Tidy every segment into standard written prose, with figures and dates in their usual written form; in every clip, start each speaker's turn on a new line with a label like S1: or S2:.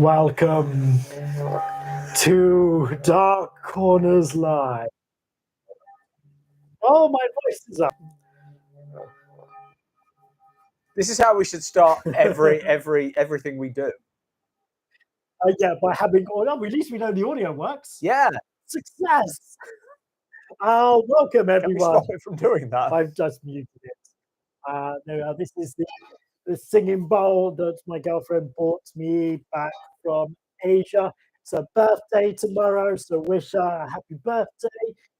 S1: Welcome to Dark Corners Live. Oh, my voice is up.
S2: This is how we should start everything we do.
S1: Yeah, by having at least we know the audio works.
S2: Yeah.
S1: Success. Welcome
S2: Can we
S1: everyone.
S2: stop it from doing that?
S1: I've just muted it. This is the singing bowl that my girlfriend bought me back from Asia. It's her birthday tomorrow, so wish her a happy birthday.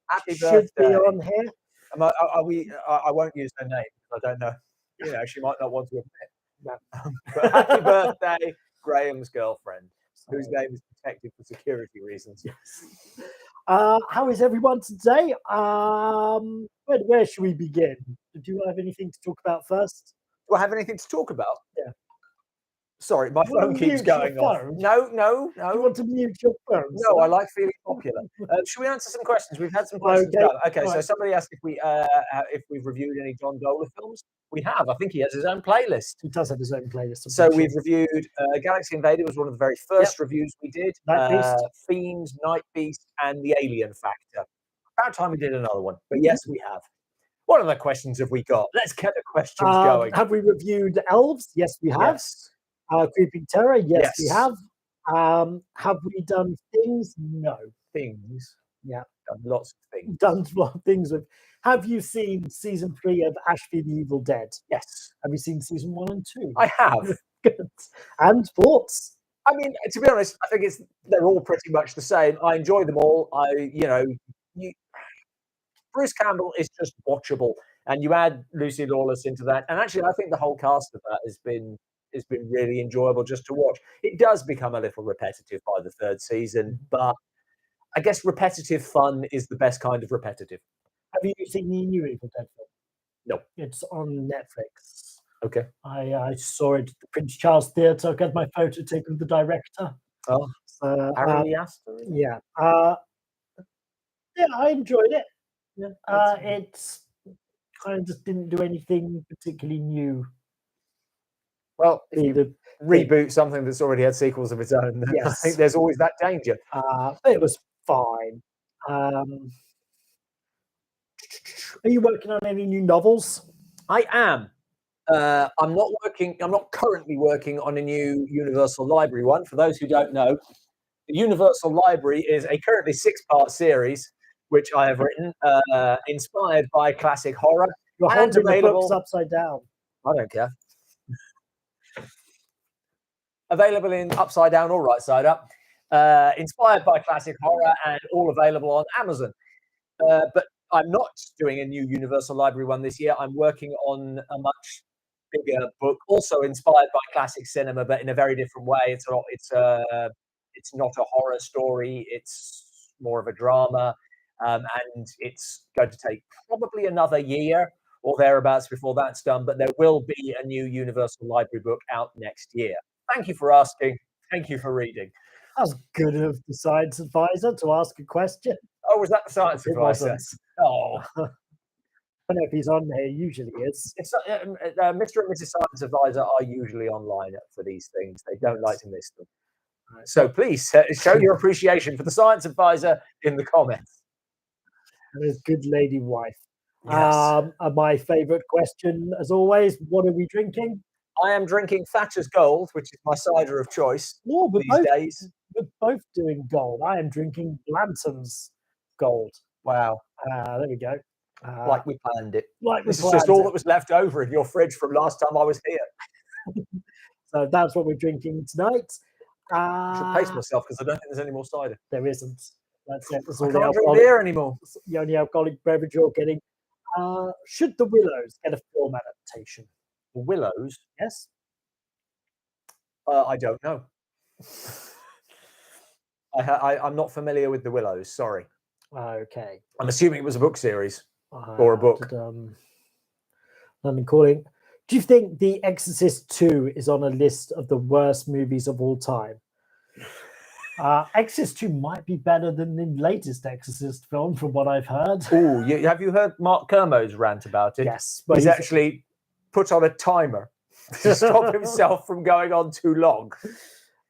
S2: Happy
S1: Should be
S2: birthday.
S1: on here.
S2: I won't use her name. I don't know. You know, she might not want to admit. But happy birthday, Graham's girlfriend, whose name is protected for security reasons.
S1: Yes. How is everyone today? Where should we begin? Do you have anything to talk about first?
S2: Do I have anything to talk about?
S1: Yeah.
S2: Sorry, my phone keeps going off. No.
S1: You want to mute your phone?
S2: No, I like feeling popular. Should we answer some questions? We've had some questions. Okay, so somebody asked if we've reviewed any John Dola films. We have. I think he has his own playlist.
S1: He does have his own playlist.
S2: So we've reviewed Galaxy Invader was one of the very first reviews we did. Fiends, Night Beast, and The Alien Factor. About time we did another one. But yes, we have. What other questions have we got? Let's get the questions going.
S1: Have we reviewed Elves? Yes, we have.
S2: Yes.
S1: Creeping Terror? Yes, we have. Have we done Things? No.
S2: Things?
S1: Yeah.
S2: Done lots of things.
S1: Done a lot of things with. Have you seen season 3 of Ashby the Evil Dead?
S2: Yes.
S1: Have you seen season 1 and 2?
S2: I have.
S1: Good. And thoughts?
S2: I mean, to be honest, I think they're all pretty much the same. I enjoy them all. Bruce Campbell is just watchable, and you add Lucy Lawless into that, and actually, I think the whole cast of that has been really enjoyable just to watch. It does become a little repetitive by the third season, but I guess repetitive fun is the best kind of repetitive.
S1: Have you seen the new Evil Dead film?
S2: No.
S1: It's on Netflix.
S2: Okay.
S1: I saw it at the Prince Charles Theatre. I got my photo taken with the director.
S2: Oh. So, Harry Astor?
S1: Yeah. Yeah, I enjoyed it. Yeah. It's kind of just didn't do anything particularly new.
S2: Well, if you reboot something that's already had sequels of its own, then I think there's always that danger.
S1: It was fine. Are you working on any new novels?
S2: I am. I'm not currently working on a new Universal Library one. For those who don't know, the Universal Library is a currently 6-part series which I have written, inspired by classic horror.
S1: You're holding the books upside down.
S2: I don't care. Available in upside down or right side up. Inspired by classic horror and all available on Amazon. But I'm not doing a new Universal Library one this year. I'm working on a much bigger book, also inspired by classic cinema, but in a very different way. It's not a horror story. It's more of a drama. And it's going to take probably another year or thereabouts before that's done. But there will be a new Universal Library book out next year. Thank you for asking. Thank you for reading.
S1: That was good of the science advisor to ask a question.
S2: Oh, was that the science advisor? Oh.
S1: I don't know if he's on there. He usually is.
S2: Mr. and Mrs. Science Advisor are usually online for these things. They don't like to miss them. So please show your appreciation for the science advisor in the comments.
S1: And his good lady wife.
S2: Yes.
S1: My favourite question, as always, what are we drinking?
S2: I am drinking Thatcher's Gold, which is my cider of choice these days.
S1: We're both doing gold. I am drinking Blanton's Gold.
S2: Wow.
S1: There we go.
S2: Like we planned it. This is just all that was left over in your fridge from last time I was here.
S1: So that's what we're drinking tonight.
S2: I should pace myself because I don't think there's any more cider.
S1: There isn't. That's it. That's
S2: I can't drink beer anymore.
S1: The only alcoholic beverage you're getting. Should The Willows get a film adaptation?
S2: The Willows?
S1: Yes.
S2: I don't know. I'm not familiar with The Willows. Sorry.
S1: Okay.
S2: I'm assuming it was a book series or a book.
S1: London Calling. Do you think The Exorcist 2 is on a list of the worst movies of all time? Exorcist 2 might be better than the latest Exorcist film, from what I've heard.
S2: Oh, have you heard Mark Kermode's rant about it?
S1: Yes.
S2: He's actually put on a timer to stop himself from going on too long.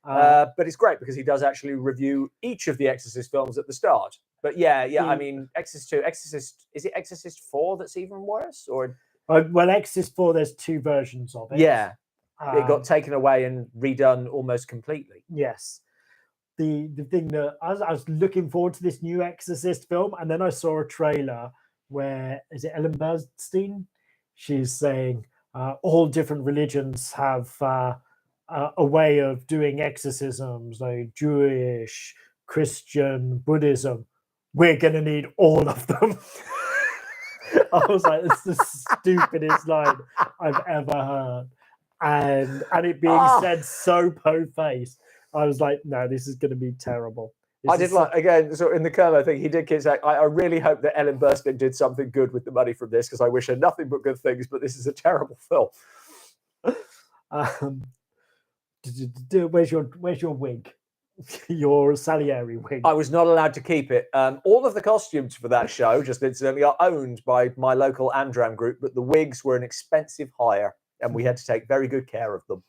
S2: But it's great because he does actually review each of the Exorcist films at the start. But yeah, I mean, Exorcist 2, Exorcist, is it Exorcist 4 that's even worse? Or
S1: well, Exorcist 4, there's 2 versions of it.
S2: Yeah, it got taken away and redone almost completely.
S1: Yes. The thing that I was looking forward to this new Exorcist film, and then I saw a trailer where, is it Ellen Burstyn? She's saying all different religions have a way of doing exorcisms, like Jewish, Christian, Buddhism. We're going to need all of them. I was like, it's the stupidest line I've ever heard. And it being said so po-faced, I was like, no, this is going to be terrible.
S2: I did like, again, so in the Kermit thing, he did keep saying, I really hope that Ellen Burstyn did something good with the money from this, because I wish her nothing but good things, but this is a terrible film.
S1: Where's your wig? Your Salieri wig.
S2: I was not allowed to keep it. All of the costumes for that show, just incidentally, are owned by my local Amdram group, but the wigs were an expensive hire, and we had to take very good care of them.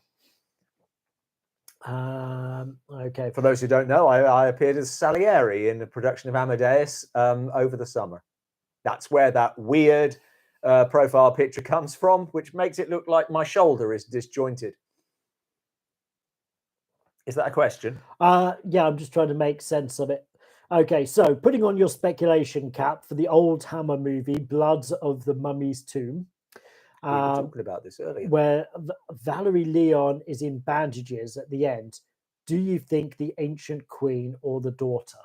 S1: Okay.
S2: For those who don't know, I appeared as Salieri in the production of Amadeus over the summer. That's where that weird profile picture comes from, which makes it look like my shoulder is disjointed. Is that a question?
S1: Yeah, I'm just trying to make sense of it. Okay, so putting on your speculation cap for the old Hammer movie, Blood of the Mummy's Tomb.
S2: We were talking about this earlier.
S1: Where Valerie Leon is in bandages at the end. Do you think the ancient queen or the daughter?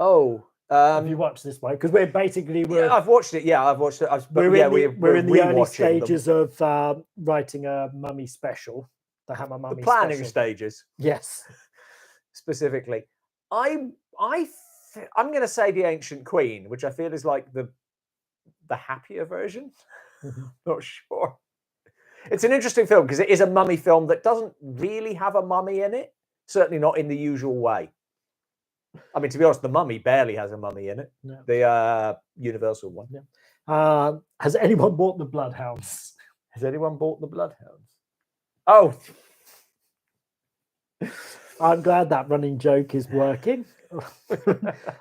S2: Oh,
S1: have you watched this one? Because we're
S2: I've watched it. Yeah, I've watched it.
S1: We're in the early stages of writing a mummy special, the Hammer Mummy.
S2: The planning
S1: special.
S2: stages.
S1: Yes,
S2: specifically. I'm going to say the ancient queen, which I feel is like the happier version. Not sure. It's an interesting film because it is a mummy film that doesn't really have a mummy in it. Certainly not in the usual way. I mean, to be honest, the Mummy barely has a mummy in it. No. The Universal one.
S1: Yeah. Has anyone bought the Bloodhounds?
S2: Has anyone bought the Bloodhounds? Oh.
S1: I'm glad that running joke is working.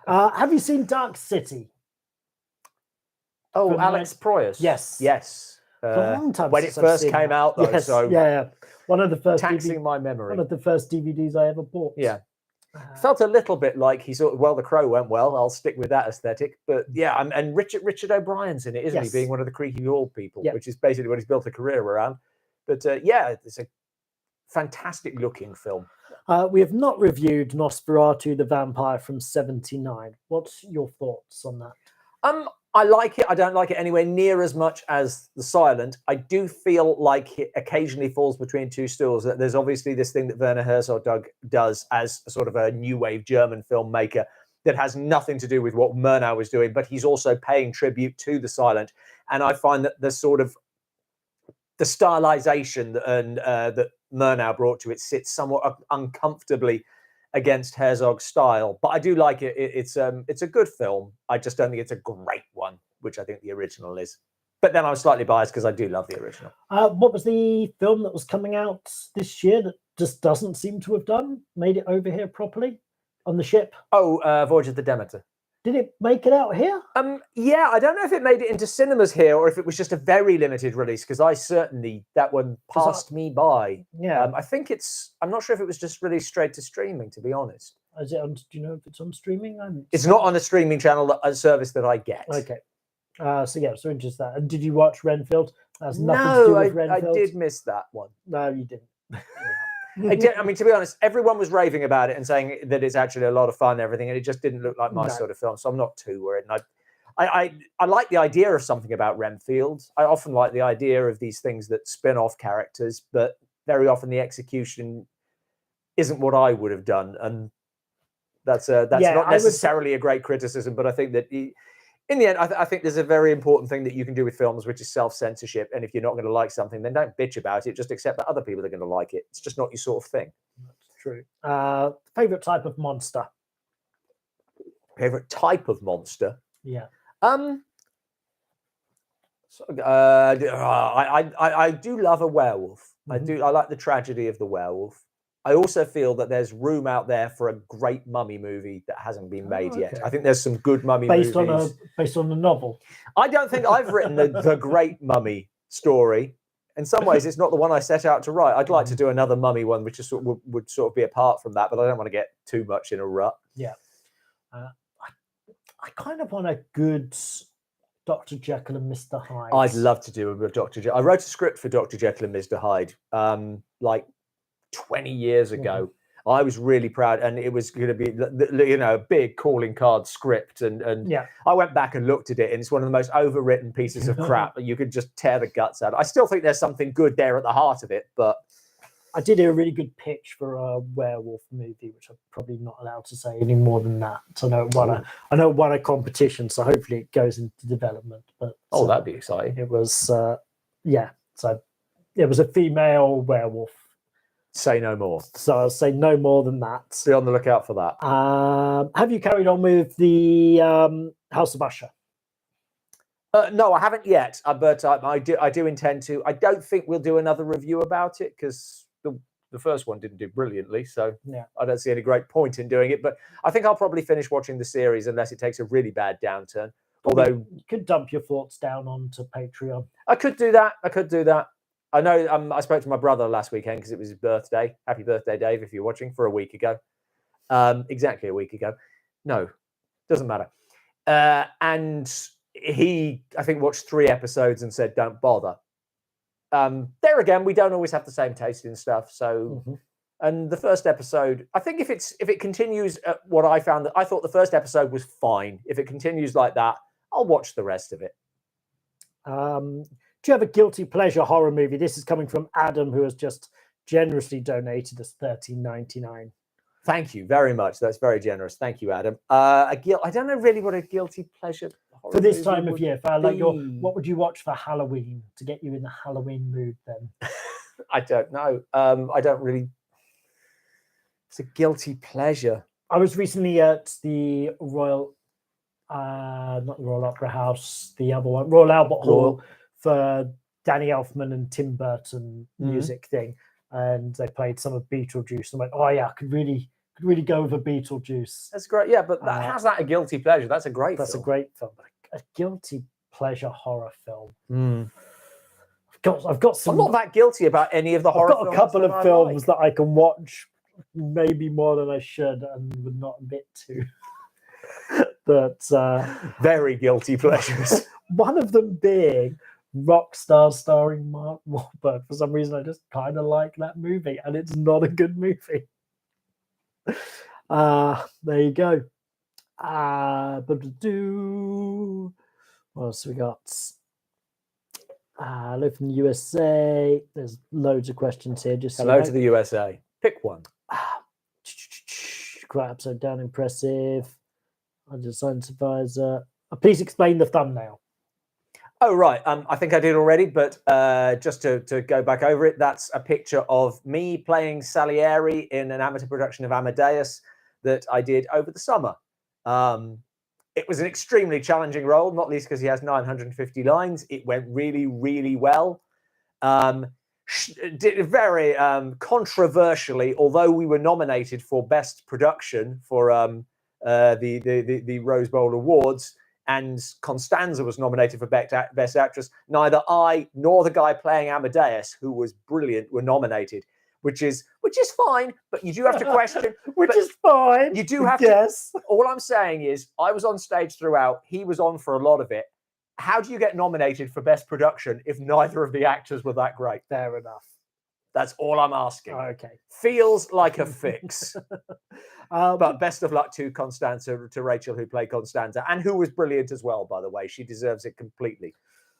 S1: Have you seen Dark City?
S2: Oh, Alex Proyas.
S1: Yes.
S2: Yes.
S1: For a long time
S2: when it first came out, though.
S1: Yes.
S2: So
S1: yeah. One of the first
S2: taxing my memory.
S1: One of the first DVDs I ever bought.
S2: Yeah. Felt a little bit like he sort of, well, The Crow went well. I'll stick with that aesthetic. But yeah, and Richard O'Brien's in it, isn't he? Being one of the creaky old people, which is basically what he's built a career around. But yeah, it's a fantastic looking film.
S1: We have not reviewed Nosferatu the Vampire from '79. What's your thoughts on that?
S2: I like it. I don't like it anywhere near as much as The Silent. I do feel like it occasionally falls between two stools. There's obviously this thing that Werner Herzog does as a sort of a new wave German filmmaker that has nothing to do with what Murnau was doing, but he's also paying tribute to The Silent. And I find that the sort of the stylization that Murnau brought to it sits somewhat uncomfortably against Herzog's style, but I do like it. It's a good film. I just don't think it's a great one, which I think the original is. But then I'm slightly biased because I do love the original.
S1: What was the film that was coming out this year that just doesn't seem to have made it over here properly on the ship?
S2: Oh, Voyage of the Demeter.
S1: Did it make it out here?
S2: Yeah, I don't know if it made it into cinemas here or if it was just a very limited release, because that one passed me by.
S1: Yeah.
S2: I think I'm not sure if it was just released straight to streaming, to be honest.
S1: Is it do you know if it's on streaming?
S2: It's not on a streaming channel, a service that I get.
S1: Okay. So interested that. And did you watch Renfield? That's nothing to do with Renfield.
S2: I did miss that one.
S1: No, you didn't.
S2: I did. I mean, to be honest, everyone was raving about it and saying that it's actually a lot of fun and everything, and it just didn't look like my sort of film. So I'm not too worried. And I like the idea of something about Renfield. I often like the idea of these things that spin off characters, but very often the execution isn't what I would have done, and that's not necessarily a great criticism. But I think that in the end, I think there's a very important thing that you can do with films, which is self-censorship. And if you're not going to like something, then don't bitch about it. Just accept that other people are going to like it. It's just not your sort of thing.
S1: That's true. Favorite type of monster?
S2: Favorite type of monster?
S1: Yeah.
S2: I do love a werewolf. I like the tragedy of the werewolf. I also feel that there's room out there for a great mummy movie that hasn't been made yet.
S1: okay.
S2: I think there's some good mummy
S1: Based
S2: movies.
S1: on a novel.
S2: I don't think I've written the great mummy story. In some ways, it's not the one I set out to write. I'd like to do another mummy one, which is would sort of be apart from that, but I don't want to get too much in a rut.
S1: Yeah. I kind of want a good Dr. Jekyll and Mr. Hyde.
S2: I'd love to do a Dr. Jekyll. I wrote a script for Dr. Jekyll and Mr. Hyde like 20 years ago. I was really proud, and it was going to be, a big calling card script. And I went back and looked at it, and it's one of the most overwritten pieces of crap that you could just tear the guts out. I still think there's something good there at the heart of it, but
S1: I did hear a really good pitch for a werewolf movie, which I'm probably not allowed to say any more than that. So I know it won a competition, so hopefully it goes into development. But
S2: that'd be exciting.
S1: It was so it was a female werewolf.
S2: Say no more.
S1: So I'll say no more than that.
S2: Be on the lookout for that.
S1: Have you carried on with the House of Usher?
S2: No, I haven't yet, but I do intend to. I don't think we'll do another review about it because the first one didn't do brilliantly, so I don't see any great point in doing it. But I think I'll probably finish watching the series unless it takes a really bad downturn. Although
S1: you could dump your thoughts down onto Patreon.
S2: I could do that. I know. I spoke to my brother last weekend because it was his birthday. Happy birthday, Dave! If you're watching, for a week ago, exactly a week ago. No, doesn't matter. And he, I think, watched 3 episodes and said, "Don't bother." There again, we don't always have the same taste in stuff. So, and the first episode, I think if it continues at what I found, that I thought the first episode was fine. If it continues like that, I'll watch the rest of it.
S1: Do you have a guilty pleasure horror movie? This is coming from Adam, who has just generously donated us $13.99.
S2: Thank you very much. That's very generous. Thank you, Adam. I don't know really what a guilty pleasure horror
S1: for this time of year. What would you watch for Halloween to get you in the Halloween mood? Then
S2: I don't know. I don't really. It's a guilty pleasure.
S1: I was recently at the Royal, not the Royal Opera House, the other one, Royal Albert Hall, for Danny Elfman and Tim Burton music thing, and they played some of Beetlejuice. And I went, oh yeah, I could really go with a Beetlejuice.
S2: That's great. Yeah, but how's that a guilty pleasure? That's a great.
S1: That's
S2: film.
S1: A great film. A guilty pleasure horror film. I've got some.
S2: I'm not that guilty about any of the horror.
S1: I've got a couple of films that I can watch, maybe more than I should, and would not admit to. But
S2: very guilty pleasures.
S1: One of them being Rockstar, starring Mark Wahlberg. For some reason, I just kind of like that movie, and it's not a good movie. There you go. What else we got? Hello from the USA. There's loads of questions here. Just
S2: hello to the USA. Pick one.
S1: Great episode, down impressive. I'm the science advisor. Please explain the thumbnail.
S2: Oh, right. I think I did already, but just to go back over it, that's a picture of me playing Salieri in an amateur production of Amadeus that I did over the summer. It was an extremely challenging role, not least because he has 950 lines. It went really, really well. Did very controversially, although we were nominated for Best Production for the Rose Bowl Awards, and Constanza was nominated for Best Actress, neither I nor the guy playing Amadeus, who was brilliant, were nominated, which is fine, but you do have to question.
S1: Which is fine.
S2: You do have to. All I'm saying is, I was on stage throughout. He was on for a lot of it. How do you get nominated for Best Production if neither of the actors were that great?
S1: Fair enough.
S2: That's all I'm asking.
S1: Okay.
S2: Feels like a fix. But best of luck to Constanza, to Rachel, who played Constanza, and who was brilliant as well, by the way. She deserves it completely.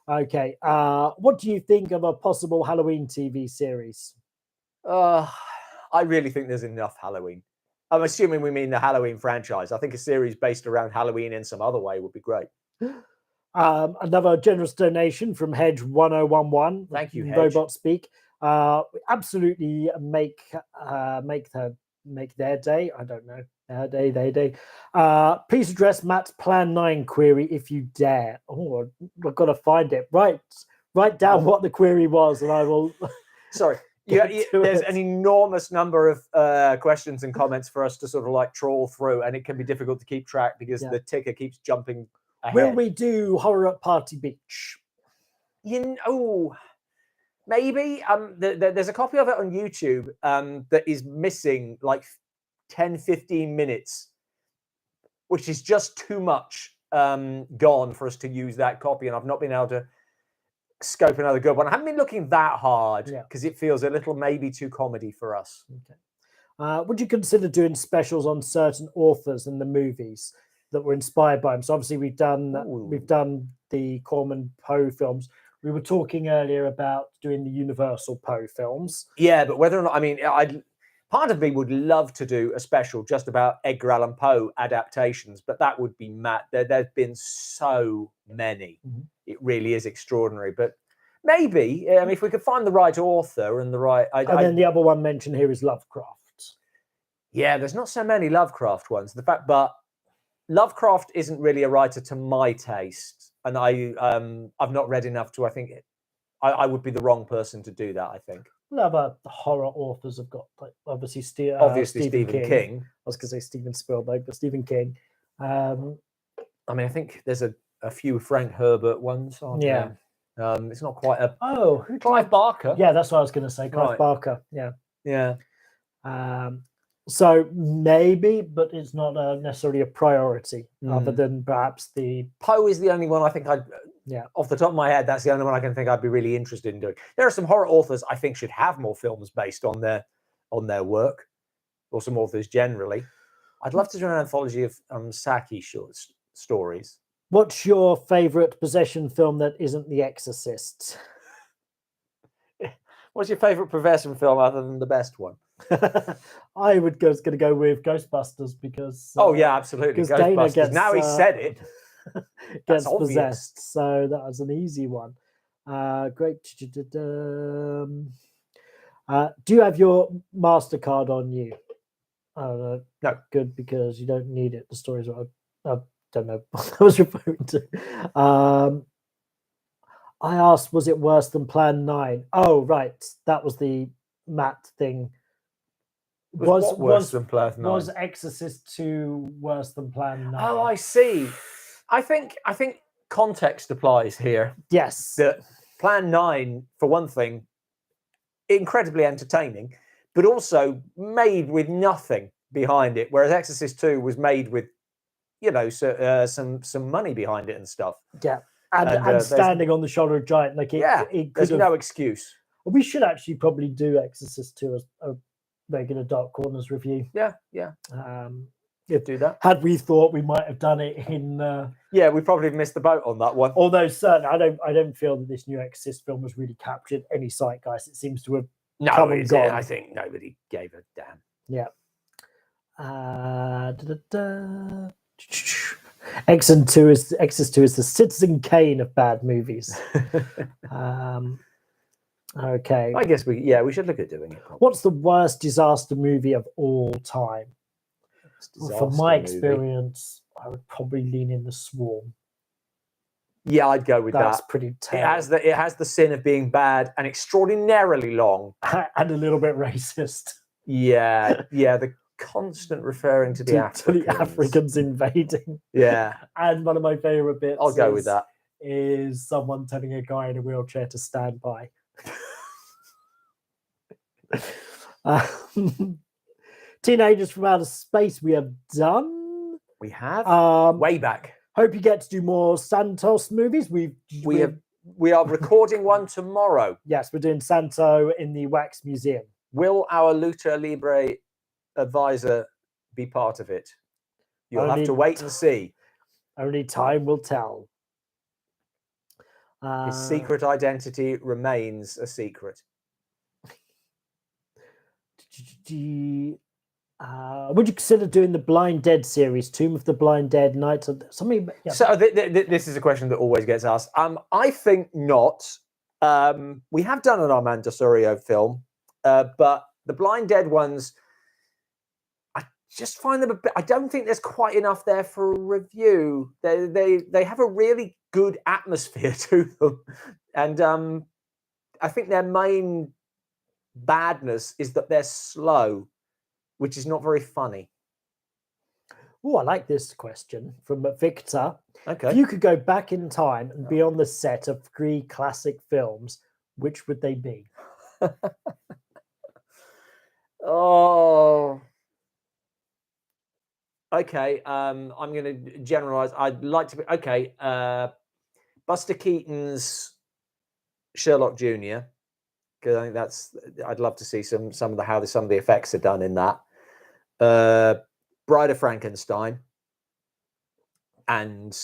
S1: Okay. What do you think of a possible Halloween TV series?
S2: I really think there's enough Halloween. I'm assuming we mean the Halloween franchise. I think a series based around Halloween in some other way would be great.
S1: Another generous donation from Hedge 1011.
S2: Thank you, Hedge.
S1: Robot Speak. Absolutely make their day. I don't know. Their day. Please address Matt's Plan 9 query if you dare. Oh, I've got to find it. Write down what the query was, and I will.
S2: Sorry. there's an enormous number of questions and comments for us to sort of like trawl through, and it can be difficult to keep track because the ticker keeps jumping ahead.
S1: Will we do horror at Party Beach?
S2: Maybe. There's a copy of it on YouTube that is missing like 10-15 minutes, which is just too much gone for us to use that copy, and I've not been able to scope another good one. I haven't been looking that hard because it feels a little maybe too comedy for us.
S1: Okay. Would you consider doing specials on certain authors in the movies that were inspired by them? So obviously we've done the Corman Poe films. We were talking earlier about doing the Universal Poe films.
S2: Yeah, but whether or not, I mean, part of me would love to do a special just about Edgar Allan Poe adaptations, but that would be mad. There's been so many. It really is extraordinary. But maybe, if we could find the right author and the right...
S1: then the other one mentioned here is Lovecraft.
S2: Yeah, there's not so many Lovecraft ones. But Lovecraft isn't really a writer to my taste. And I've not read enough to, I think, I would be the wrong person to do that, I think.
S1: Well, other horror authors have got, like, obviously
S2: Stephen King.
S1: I was going to say Steven Spielberg, but Stephen King.
S2: I mean, I think there's a few Frank Herbert ones, aren't there? It's not quite a... Clive Barker.
S1: Yeah, that's what I was going to say, Clive Barker. Yeah.
S2: Yeah.
S1: So maybe, but it's not necessarily a priority, other than perhaps the...
S2: Poe is the only one I think off the top of my head, that's the only one I can think I'd be really interested in doing. There are some horror authors I think should have more films based on their work, or some authors generally. I'd love to do an anthology of Saki short stories.
S1: What's your favourite possession film that isn't The Exorcist?
S2: What's your favourite possession film other than the best one?
S1: I was going to go with Ghostbusters because...
S2: absolutely.
S1: Because Dana gets...
S2: Now he said it.
S1: Gets possessed. So that was an easy one. Great. Do you have your MasterCard on you? No. Good, because you don't need it. The stories I don't know what I was referring to. I asked, was it worse than Plan 9? Oh, right. That was the Matt thing.
S2: Was worse than Plan 9?
S1: Was Exorcist 2 worse than Plan 9?
S2: Oh, I see. I think context applies here.
S1: Yes.
S2: That Plan 9, for one thing, incredibly entertaining, but also made with nothing behind it, whereas Exorcist 2 was made with, some money behind it and stuff.
S1: Yeah. And standing on the shoulder of giant, like
S2: there's no excuse.
S1: We should actually probably do Exorcist 2 as a regular Dark Corners review.
S2: Yeah. Do that.
S1: Had we thought we might have done it in...
S2: we probably missed the boat on that one.
S1: Although certainly, I don't feel that this new Exorcist film has really captured any zeitgeist. It seems to have come and gone.
S2: I think nobody gave a damn.
S1: Yeah. Exorcist 2 is the Citizen Kane of bad movies. Okay.
S2: I guess we should look at doing it.
S1: What's the worst disaster movie of all time? From my experience, I would probably lean in The Swarm.
S2: Yeah, I'd go with that.
S1: That's pretty terrible.
S2: It has the sin of being bad and extraordinarily long.
S1: And a little bit racist.
S2: Yeah, the constant referring to the
S1: Africans invading.
S2: Yeah.
S1: And one of my favourite bits
S2: I'll go with that.
S1: Is someone telling a guy in a wheelchair to stand by. Teenagers from Outer Space we have done.
S2: We have way back.
S1: Hope you get to do more Santos movies. We
S2: are recording one tomorrow.
S1: Yes, we're doing Santo in the Wax Museum.
S2: Will our Luta Libre advisor be part of it? You'll have to wait and see.
S1: Only time will tell.
S2: His secret identity remains a secret.
S1: Would you consider doing the Blind Dead series, Tomb of the Blind Dead, Nights of something? Yeah.
S2: So this is a question that always gets asked. I think not. We have done an Armando Sorio film, but the Blind Dead ones, I just find them a bit. I don't think there's quite enough there for a review. They have a really good atmosphere to them, and I think their main badness is that they're slow, which is not very funny.
S1: Oh, I like this question from Victor.
S2: Okay.
S1: If you could go back in time and be on the set of 3 classic films, which would they be?
S2: Oh. Okay. I'm going to generalize. I'd like to be okay. Buster Keaton's Sherlock Jr. Because I think I'd love to see some of the effects are done in that. Bride of Frankenstein, and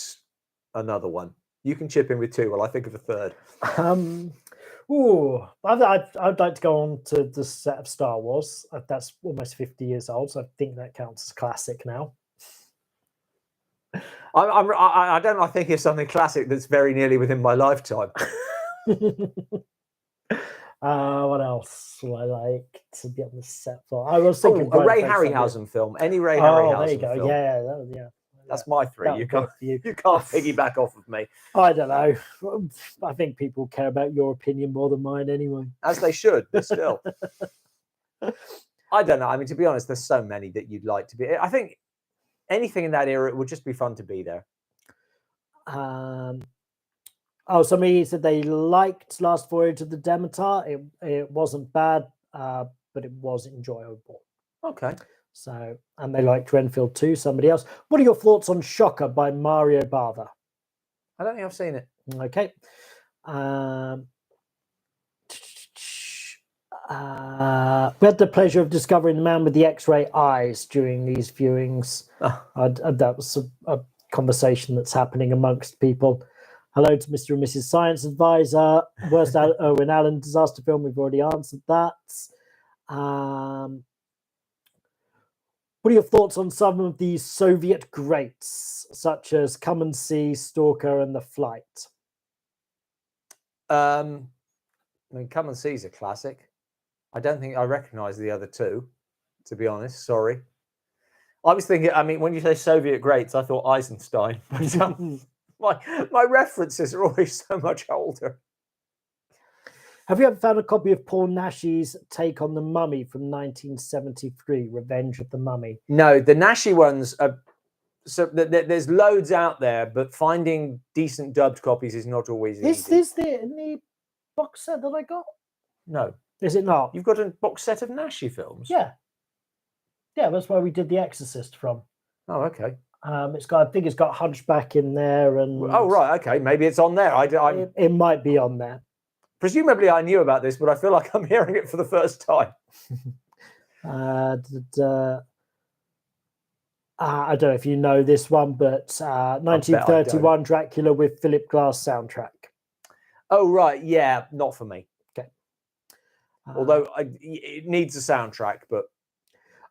S2: another one. You can chip in with 2 while I think of a third.
S1: I'd like to go on to the set of Star Wars. That's almost 50 years old, so I think that counts as classic now.
S2: I don't know. I think it's something classic that's very nearly within my lifetime.
S1: What else would I like to be on the set for? I was thinking
S2: a Ray Harryhausen film. Any Ray Harryhausen
S1: there you go.
S2: film.
S1: Yeah.
S2: That's my 3. You can't piggyback off of me.
S1: I don't know. I think people care about your opinion more than mine anyway.
S2: As they should, but still. I don't know. I mean, to be honest, there's so many that you'd like to be. I think anything in that era, it would just be fun to be there.
S1: Somebody said they liked Last Voyage of the Demeter. It wasn't bad, but it was enjoyable.
S2: Okay.
S1: So, and they liked Renfield too. Somebody else. What are your thoughts on Shocker by Mario Bava?
S2: I don't think I've seen it.
S1: Okay. We had the pleasure of discovering the man with the X-ray eyes during these viewings. That was a conversation that's happening amongst people. Hello to Mr. and Mrs. Science Advisor. Worst Owen Allen disaster film. We've already answered that. What are your thoughts on some of these Soviet greats, such as Come and See, Stalker, and The Flight?
S2: I mean, Come and See is a classic. I don't think I recognise the other 2, to be honest. Sorry. I was thinking, I mean, when you say Soviet greats, I thought Eisenstein. My references are always so much older.
S1: Have you ever found a copy of Paul Nash's take on The Mummy from 1973, Revenge of the Mummy?
S2: No, the Nashi ones are... So there's loads out there, but finding decent dubbed copies is not always easy.
S1: Is this in the box set that I got?
S2: No.
S1: Is it not?
S2: You've got a box set of Nashi films?
S1: Yeah. Yeah, that's where we did The Exorcist from.
S2: Oh, okay.
S1: I think it's got Hunchback in there, and
S2: oh right, okay, maybe it's on there.
S1: It might be on there.
S2: Presumably, I knew about this, but I feel like I'm hearing it for the first time.
S1: I don't know if you know this one, but 1931 Dracula with Philip Glass soundtrack.
S2: Oh right, yeah, not for me.
S1: Okay.
S2: Although it needs a soundtrack, but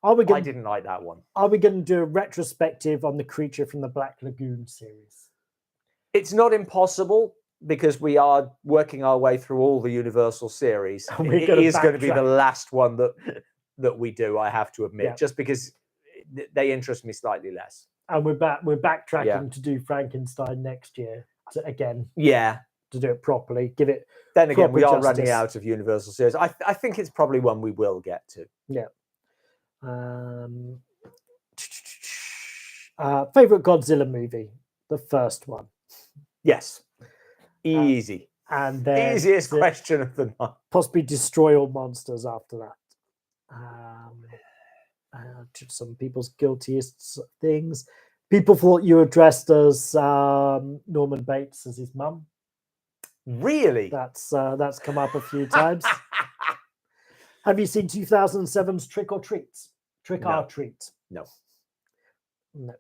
S2: I didn't like that one.
S1: Are we going to do a retrospective on the Creature from the Black Lagoon series?
S2: It's not impossible, because we are working our way through all the Universal series. It is going to be the last one that we do, I have to admit, just because they interest me slightly less.
S1: And we're backtracking to do Frankenstein next year again.
S2: Yeah.
S1: To do it properly, give it.
S2: Then again, we are running out of Universal series. I think it's probably one we will get to.
S1: Yeah. Favorite Godzilla movie? The first one.
S2: Yes. Easy.
S1: And then
S2: easiest question of the night.
S1: Possibly Destroy All Monsters after that. Some people's guiltiest things. People thought you were dressed as Norman Bates as his mum.
S2: Really?
S1: That's come up a few times. Have you seen 2007's Trick or Treat? Trick or Treat?
S2: No.
S1: No.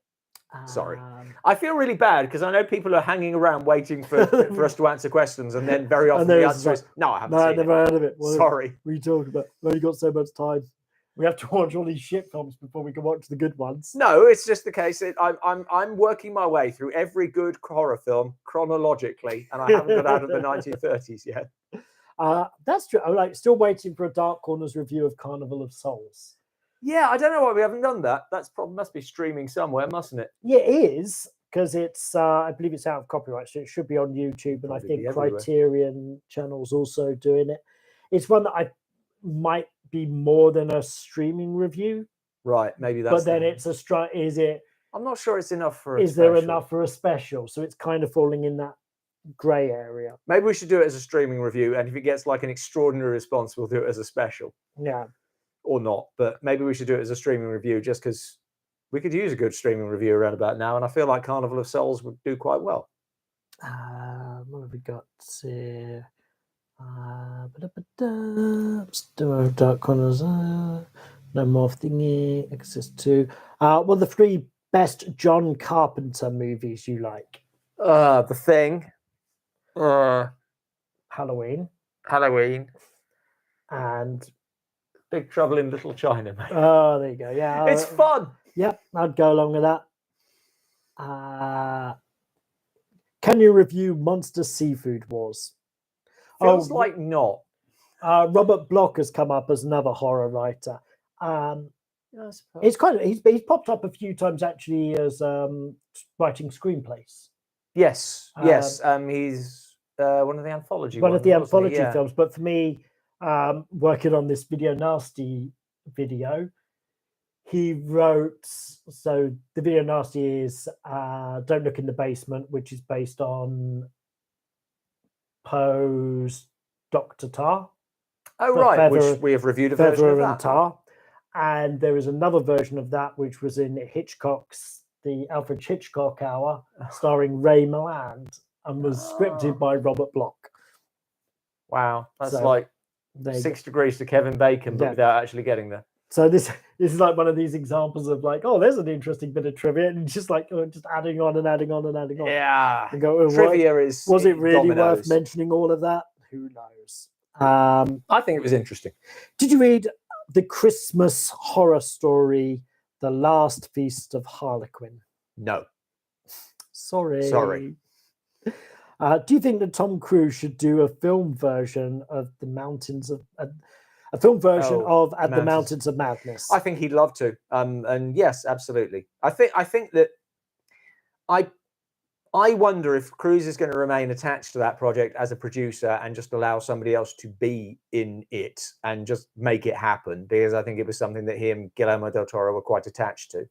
S2: Sorry. I feel really bad because I know people are hanging around waiting for us to answer questions, and then very often the answer is, no, I haven't seen it.
S1: Never heard of it.
S2: Sorry.
S1: What are you talking about? We've only got so much time. We have to watch all these shit films before we can watch the good ones.
S2: No, it's just the case that I'm working my way through every good horror film chronologically, and I haven't got out of the 1930s yet.
S1: That's true. I'm still waiting for a Dark Corners review of Carnival of Souls.
S2: Yeah, I don't know why we haven't done that. That's probably must be streaming somewhere, mustn't it?
S1: Yeah, it is, because it's I believe it's out of copyright, so it should be on YouTube, and I think Criterion Channel's also doing it. It's one that might be more than a streaming review,
S2: Right, maybe that's.
S1: but then it's a is it?
S2: I'm not sure it's enough for.
S1: Is there enough for a special? So it's kind of falling in that grey area.
S2: Maybe we should do it as a streaming review, and if it gets like an extraordinary response, we'll do it as a special.
S1: Yeah.
S2: Or not, but maybe we should do it as a streaming review, just because we could use a good streaming review around about now, and I feel like Carnival of Souls would do quite well.
S1: What have we got here? Dark Corners. No more thingy. Access to. What are the 3 best John Carpenter movies you like?
S2: The Thing.
S1: Halloween.
S2: And Big Trouble in Little China, mate.
S1: Oh, there you go. Yeah,
S2: it's fun.
S1: Yep, I'd go along with that. Can you review Monster Seafood Wars?
S2: Feels like not.
S1: Robert Bloch has come up as another horror writer. It's kind of he's popped up a few times actually as writing screenplays.
S2: Yes. He's one of the anthology.
S1: Films. But for me, working on this Video Nasty video, he wrote. So the Video Nasty is "Don't Look in the Basement," which is based on Poe's Dr. Tar.
S2: Oh, right, which we have reviewed a version of that.
S1: Tar. And there is another version of that which was in the Alfred Hitchcock Hour, starring Ray Milland, and was scripted by Robert Bloch.
S2: Wow, that's like 6 degrees to Kevin Bacon, but without actually getting there.
S1: So this is like one of these examples of like, oh, there's an interesting bit of trivia, and just like just adding on and adding on and adding on.
S2: Yeah,
S1: and go,
S2: trivia
S1: was it really worth mentioning all of that? Who knows?
S2: I think it was interesting.
S1: Did you read the Christmas horror story, The Last Feast of Harlequin?
S2: No.
S1: Sorry.
S2: Do
S1: you think that Tom Cruise should do a film version of The Mountains of the Mountains of Madness?
S2: I think he'd love to. And yes, absolutely. I think that I wonder if Cruise is going to remain attached to that project as a producer and just allow somebody else to be in it and just make it happen, because I think it was something that he and Guillermo del Toro were quite attached to.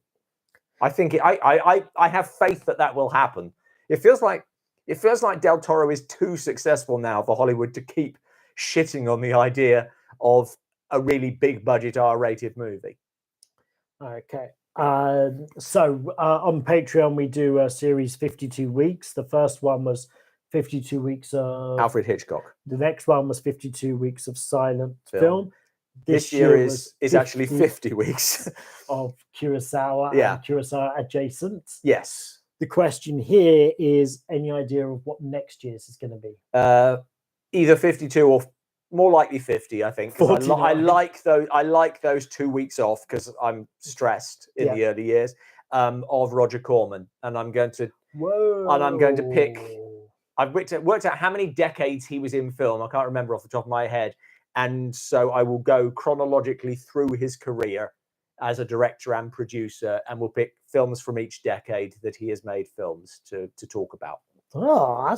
S2: I think I have faith that will happen. It feels like Del Toro is too successful now for Hollywood to keep shitting on the idea of a really big budget R-rated movie.
S1: Okay. So on Patreon, we do a series 52 weeks. The first one was 52 weeks of
S2: Alfred Hitchcock.
S1: The next one was 52 weeks of silent film.
S2: This year is actually 50 weeks
S1: of Kurosawa and Kurosawa adjacent.
S2: Yes.
S1: The question here is, any idea of what next year's is going to be?
S2: Either 52 or more likely 50, I think. I like those 2 weeks off because I'm stressed in the early years of Roger Corman, and I'm going to pick. I've worked out how many decades he was in film. I can't remember off the top of my head, and so I will go chronologically through his career as a director and producer, and we'll pick films from each decade that he has made films to talk about.
S1: Oh,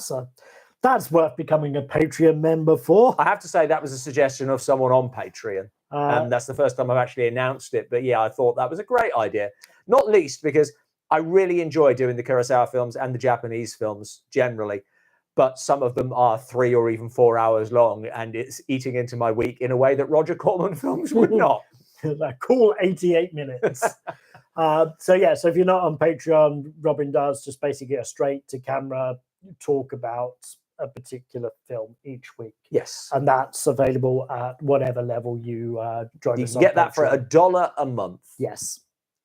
S1: that's worth becoming a Patreon member for.
S2: I have to say that was a suggestion of someone on Patreon. And that's the first time I've actually announced it. But yeah, I thought that was a great idea. Not least because I really enjoy doing the Kurosawa films and the Japanese films generally. But some of them are 3 or even 4 hours long, and it's eating into my week in a way that Roger Corman films would not.
S1: That cool 88 minutes. So if you're not on Patreon, Robin does just basically a straight to camera talk about a particular film each week.
S2: Yes.
S1: And that's available at whatever level you join us on.
S2: You can get that for $1 a month.
S1: Yes.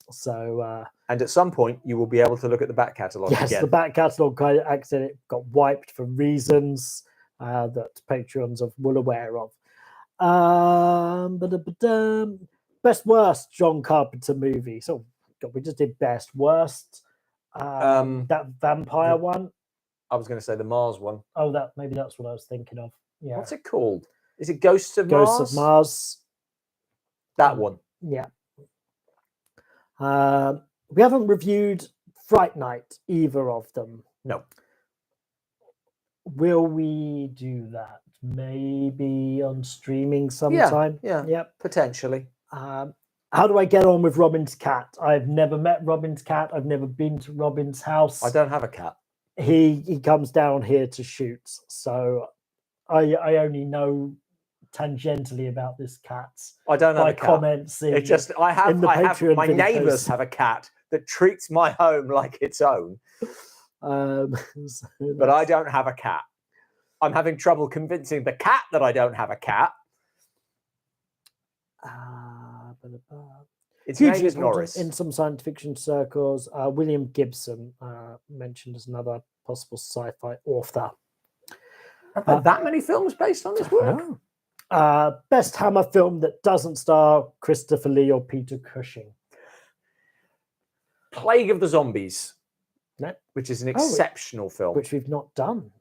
S1: So
S2: and at some point you will be able to look at the back catalogue again.
S1: The back catalogue accident got wiped for reasons that Patreons are well aware of. Best worst John Carpenter movie. So we just did best worst. That vampire one.
S2: I was going to say the Mars one.
S1: Oh, maybe that's what I was thinking of. Yeah.
S2: What's it called? Is it Ghosts of Mars?
S1: Ghosts of Mars.
S2: That one.
S1: Yeah. We haven't reviewed Fright Night, either of them.
S2: No.
S1: Will we do that? Maybe on streaming sometime.
S2: Yeah.
S1: Yep.
S2: Potentially.
S1: How do I get on with Robin's cat? I've never met Robin's cat. I've never been to Robin's house.
S2: I don't have a cat.
S1: He comes down here to shoot, so I only know tangentially about this cat.
S2: I don't have
S1: by
S2: a cat.
S1: Comments in,
S2: It's just I have
S1: in the Patreon
S2: my
S1: videos.
S2: neighbours have a cat that treats my home like its own.
S1: So
S2: but I don't have a cat. I'm having trouble convincing the cat that I don't have a cat. Its name is Norris.
S1: In some science fiction circles, William Gibson mentioned as another possible sci-fi author.
S2: Have there that many films based on this work?
S1: No. Best Hammer film that doesn't star Christopher Lee or Peter Cushing.
S2: Plague of the Zombies.
S1: No.
S2: Which is an exceptional film.
S1: Which we've not done.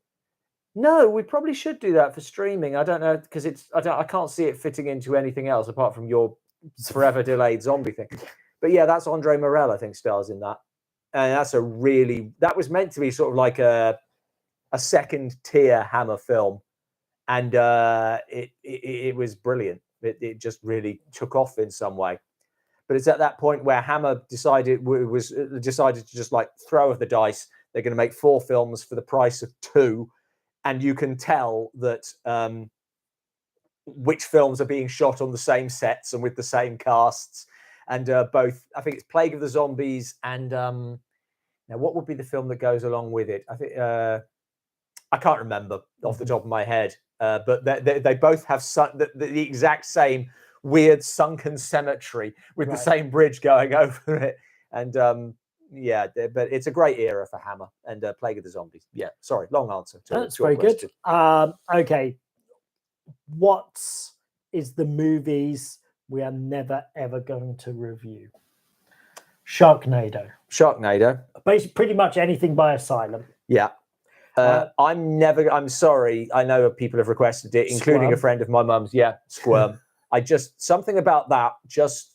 S2: No, we probably should do that for streaming. I don't know, because I can't see it fitting into anything else apart from your forever delayed zombie thing. But yeah, that's Andre Morel, I think, stars in that. And that was meant to be sort of like a second tier Hammer film. And it was brilliant. It just really took off in some way. But it's at that point where Hammer decided to just like throw the dice. They're going to make 4 films for the price of 2. And you can tell that which films are being shot on the same sets and with the same casts. And both, I think it's Plague of the Zombies and now what would be the film that goes along with it? I think I can't remember off the top of my head, but they both have the exact same weird sunken cemetery with the same bridge going over it. And yeah, but it's a great era for Hammer and Plague of the Zombies. Yeah, sorry, long answer.
S1: That's very good. Okay, what is the movies we are never ever going to review? Sharknado. Basically, pretty much anything by Asylum.
S2: Yeah. I'm sorry. I know people have requested it, including
S1: Squirm.
S2: a friend of my mum's. Yeah, Squirm. Something about that just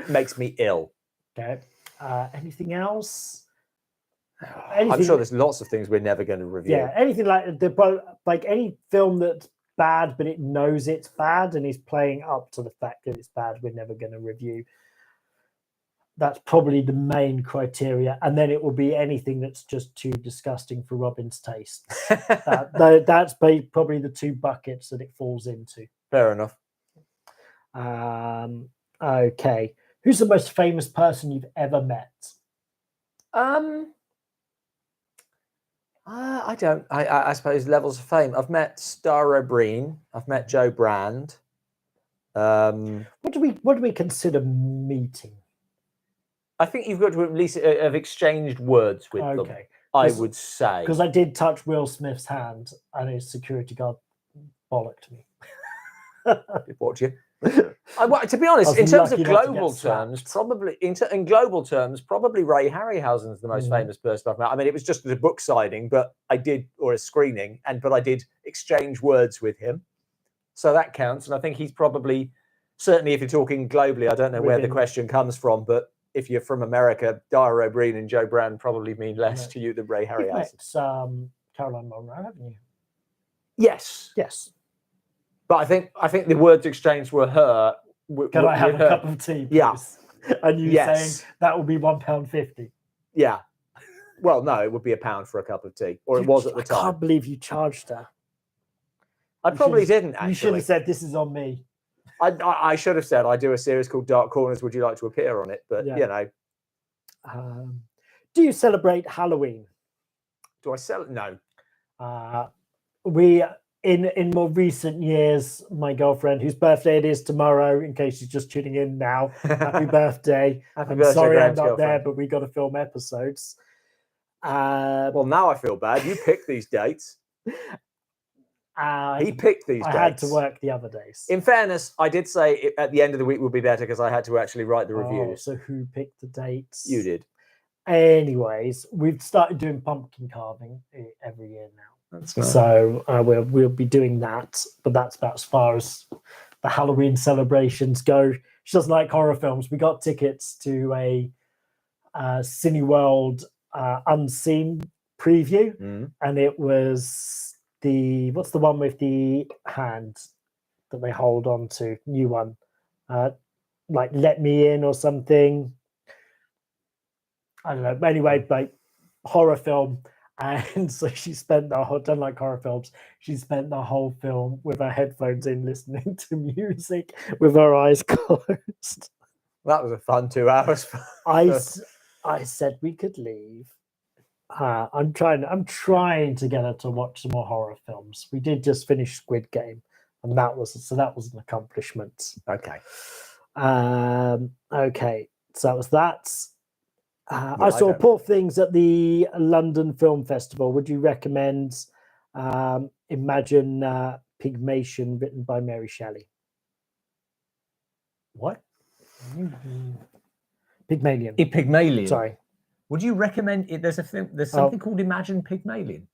S2: makes me ill.
S1: Okay. Anything else?
S2: I'm sure there's lots of things we're never going to review.
S1: Yeah, anything like any film that's bad, but it knows it's bad and is playing up to the fact that it's bad, we're never going to review. That's probably the main criteria. And then it will be anything that's just too disgusting for Robin's taste. That's probably the 2 buckets that it falls into.
S2: Fair enough.
S1: Okay. Who's the most famous person you've ever met?
S2: I suppose levels of fame. I've met Starro Breen. I've met Joe Brand.
S1: What do we consider meeting?
S2: I think you've got to at least have exchanged words with them. I would say,
S1: because I did touch Will Smith's hand and his security guard bollocked me.
S2: What you? To be honest, in terms of global terms, probably in global terms, probably Ray Harryhausen is the most famous person I've met. I mean, it was just at a book signing, but I did a screening, but I did exchange words with him, so that counts. And I think he's probably, certainly if you're talking globally, I don't know where the question comes from, but if you're from America, Dara O'Brien and Joe Brand probably mean less to you than Ray Harryhausen.
S1: You've met Caroline Monroe, haven't you?
S2: Yes. But I think the words exchanged were her.
S1: Can I have a cup of tea, please?
S2: Yeah.
S1: And you saying that will be £1.50?
S2: Yeah. Well, no, it would be £1 for a cup of tea, or it was at the time.
S1: I can't believe you charged her.
S2: I probably didn't, actually.
S1: You should have said, this is on me.
S2: I should have said, I do a series called Dark Corners. Would you like to appear on it? But, you know.
S1: Do you celebrate Halloween?
S2: Do I celebrate? No.
S1: We... In more recent years, my girlfriend, whose birthday it is tomorrow, in case she's just tuning in now, happy birthday. I'm sorry I'm not there, but we got to film episodes.
S2: Well, now I feel bad. You picked these dates. He picked these dates.
S1: I had to work the other days.
S2: In fairness, I did say at the end of the week would be better because I had to actually write the reviews.
S1: So who picked the dates?
S2: You did.
S1: Anyways, we've started doing pumpkin carving every year now.
S2: That's nice.
S1: So we'll be doing that, but that's about as far as the Halloween celebrations go. She doesn't like horror films. We got tickets to a Cineworld Unseen preview,
S2: Mm.
S1: and it was what's the one with the hand that they hold on to? New one, like Let Me In or something. I don't know. Anyway, like horror film. And so she spent the whole, don't like horror films, she spent the whole film with her headphones in, listening to music with her eyes closed.
S2: That was a fun 2 hours.
S1: I said we could leave. I'm trying to get her to watch some more horror films. We did just finish Squid Game, and that was an accomplishment.
S2: Okay.
S1: Okay, so that was that.
S2: Yeah,
S1: I saw Poor Things at the London Film Festival. Would you recommend Imagine Pygmalion, written by Mary Shelley?
S2: What?
S1: Pygmalion.
S2: Pygmalion.
S1: Sorry.
S2: Would you recommend it? There's something called Imagine Pygmalion.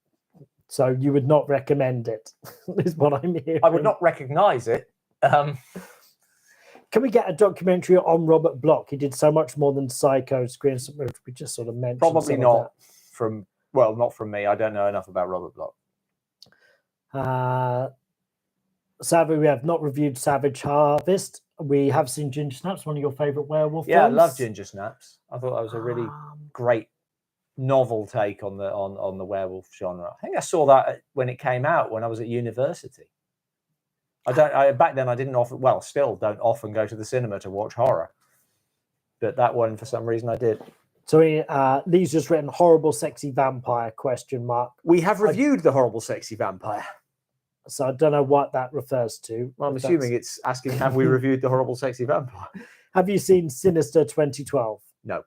S1: So you would not recommend it, is what I'm hearing.
S2: I would not recognise it.
S1: Can we get a documentary on Robert Bloch? He did so much more than Psycho, Screen. We just sort of mentioned.
S2: Probably not not from me. I don't know enough about Robert Bloch.
S1: Savage, we have not reviewed Savage Harvest. We have seen Ginger Snaps, one of your favourite werewolf
S2: films. Yeah, I love Ginger Snaps. I thought that was a really great novel take on the werewolf genre. I think I saw that when it came out when I was at university. Back then I still don't often go to the cinema to watch horror, but that one for some reason I did.
S1: So Lee's just written horrible sexy vampire ?
S2: We have reviewed the horrible sexy vampire.
S1: So I don't know what that refers to.
S2: Well, I'm assuming it's asking, have we reviewed the horrible sexy vampire?
S1: Have you seen Sinister 2012?
S2: No.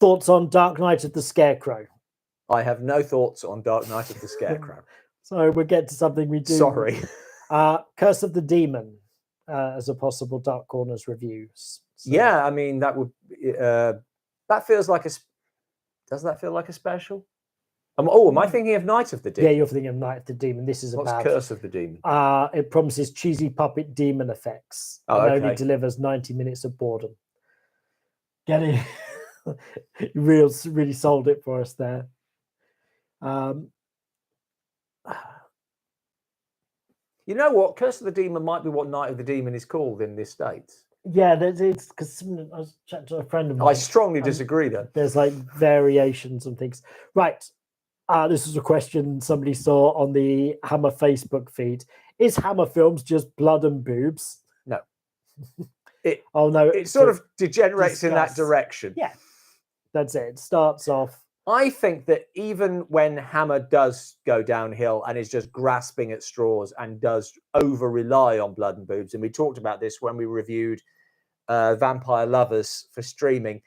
S1: Thoughts on Dark Knight of the Scarecrow?
S2: I have no thoughts on Dark Knight of the Scarecrow.
S1: So we'll get to something we do.
S2: Sorry.
S1: Curse of the Demon as a possible Dark Corners review. So.
S2: Yeah, I mean, that would... that feels like a... Does that feel like a special? Am I thinking of Night of the Demon?
S1: Yeah, you're thinking of Night of the Demon. This is
S2: What's
S1: about...
S2: Curse of the Demon?
S1: It promises cheesy puppet demon effects. And only delivers 90 minutes of boredom. Get it? You really sold it for us there.
S2: You know what? Curse of the Demon might be what Night of the Demon is called in this state.
S1: Yeah, it's because I was chatting to a friend of mine.
S2: I strongly disagree then.
S1: There's like variations and things. Right. This is a question somebody saw on the Hammer Facebook feed. Is Hammer Films just blood and boobs?
S2: No.
S1: It
S2: sort of degenerates in that direction.
S1: Yeah. That's it. It starts off.
S2: I think that even when Hammer does go downhill and is just grasping at straws and does over-rely on blood and boobs, and we talked about this when we reviewed Vampire Lovers for streaming,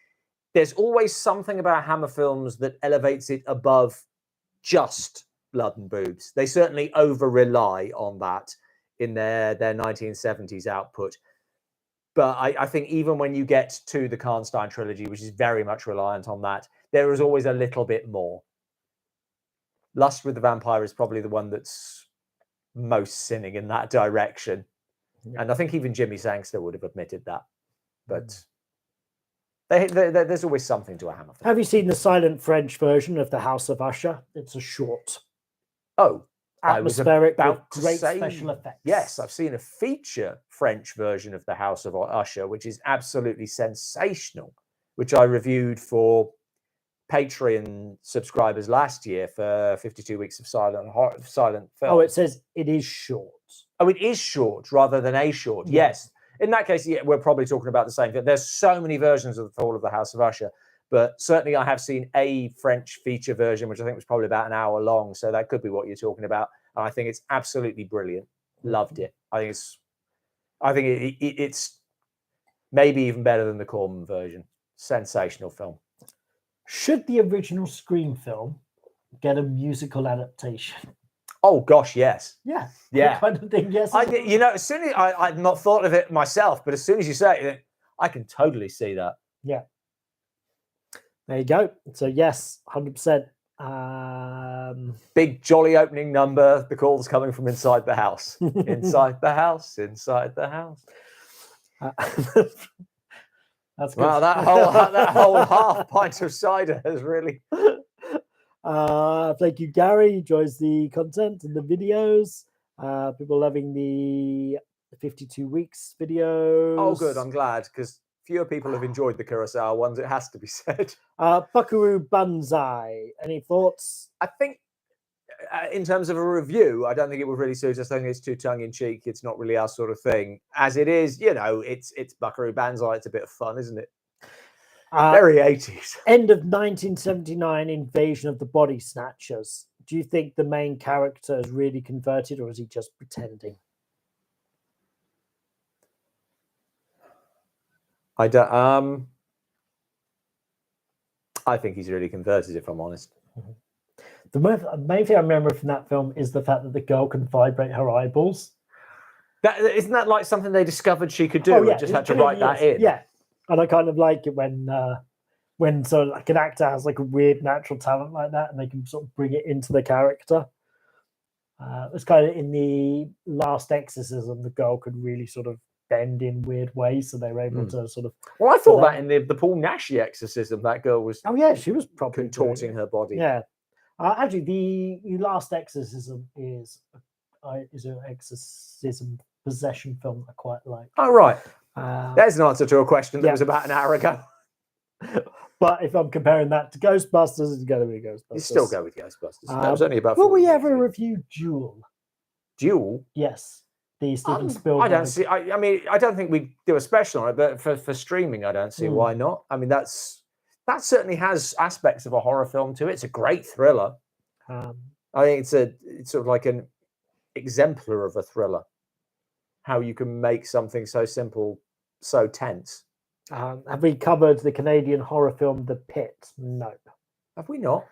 S2: there's always something about Hammer Films that elevates it above just blood and boobs. They certainly over-rely on that in their 1970s output. But I think even when you get to the Karnstein trilogy, which is very much reliant on that, there is always a little bit more. Lust with the Vampire is probably the one that's most sinning in that direction. Yeah. And I think even Jimmy Sangster would have admitted that. But there's always something to a Hammer film.
S1: Have you seen the silent French version of The House of Usher? It's a short.
S2: Oh.
S1: Atmospheric with great special effects.
S2: Yes, I've seen a feature French version of The House of Usher, which is absolutely sensational, which I reviewed for Patreon subscribers last year for 52 Weeks of Silent Film.
S1: Oh, it says it is short.
S2: Oh, it is short rather than a short. Yeah. Yes. In that case, yeah, we're probably talking about the same thing. There's so many versions of The Fall of the House of Usher, but certainly I have seen a French feature version, which I think was probably about an hour long. So that could be what you're talking about. And I think it's absolutely brilliant. Loved it. I think it's maybe even better than the Corman version. Sensational film.
S1: Should the original Scream film get a musical adaptation?
S2: Oh gosh, yes.
S1: Yeah.
S2: Yeah.
S1: Kind of thing, yes.
S2: As soon as I'd not thought of it myself, but as soon as you say it, I can totally see that.
S1: Yeah. There you go. So yes, 100%.
S2: Big jolly opening number. The call's coming from inside the house. Inside the house. Inside the house.
S1: That's good.
S2: Wow, that whole half pint of cider has really.
S1: Thank you, Gary. Enjoys the content and the videos. People loving the 52 weeks videos.
S2: Oh, good. I'm glad, because fewer people have enjoyed the Kurosawa ones. It has to be said.
S1: Buckaroo Banzai. Any thoughts?
S2: I think, in terms of a review, I don't think it would really suit us. I think it's too tongue-in-cheek. It's not really our sort of thing. As it is, it's Buckaroo Banzai. It's a bit of fun, isn't it? Very 80s.
S1: End of 1979 Invasion of the Body Snatchers. Do you think the main character is really converted, or is he just pretending?
S2: I don't. I think he's really converted, if I'm honest.
S1: Mm-hmm. The main thing I remember from that film is the fact that the girl can vibrate her eyeballs.
S2: Isn't that like something they discovered she could do?
S1: Oh, yeah,
S2: just had to write that in.
S1: Yeah, and I kind of like it when sort of like an actor has like a weird natural talent like that, and they can sort of bring it into the character. It's kind of in the Last Exorcism, the girl could really sort of bend in weird ways, so they were able to sort of.
S2: Well, I thought that in the Paul Nash exorcism, that girl was.
S1: Oh yeah, she was probably
S2: contorting her body.
S1: Yeah, actually, the Last Exorcism is an exorcism possession film I quite like.
S2: Oh right, there's an answer to a question that was about an hour ago.
S1: But if I'm comparing that to Ghostbusters, it's going to be Ghostbusters.
S2: You still go with Ghostbusters. That was only about.
S1: Will we ever review Duel?
S2: Duel?
S1: Yes. The Steven Spielberg.
S2: I don't see. I mean, I don't think we do a special on it, but for streaming, I don't see why not. I mean, that certainly has aspects of a horror film to it. It's a great thriller. I think it's sort of like an exemplar of a thriller. How you can make something so simple, so tense.
S1: Have we covered the Canadian horror film The Pit? No.
S2: Have we not?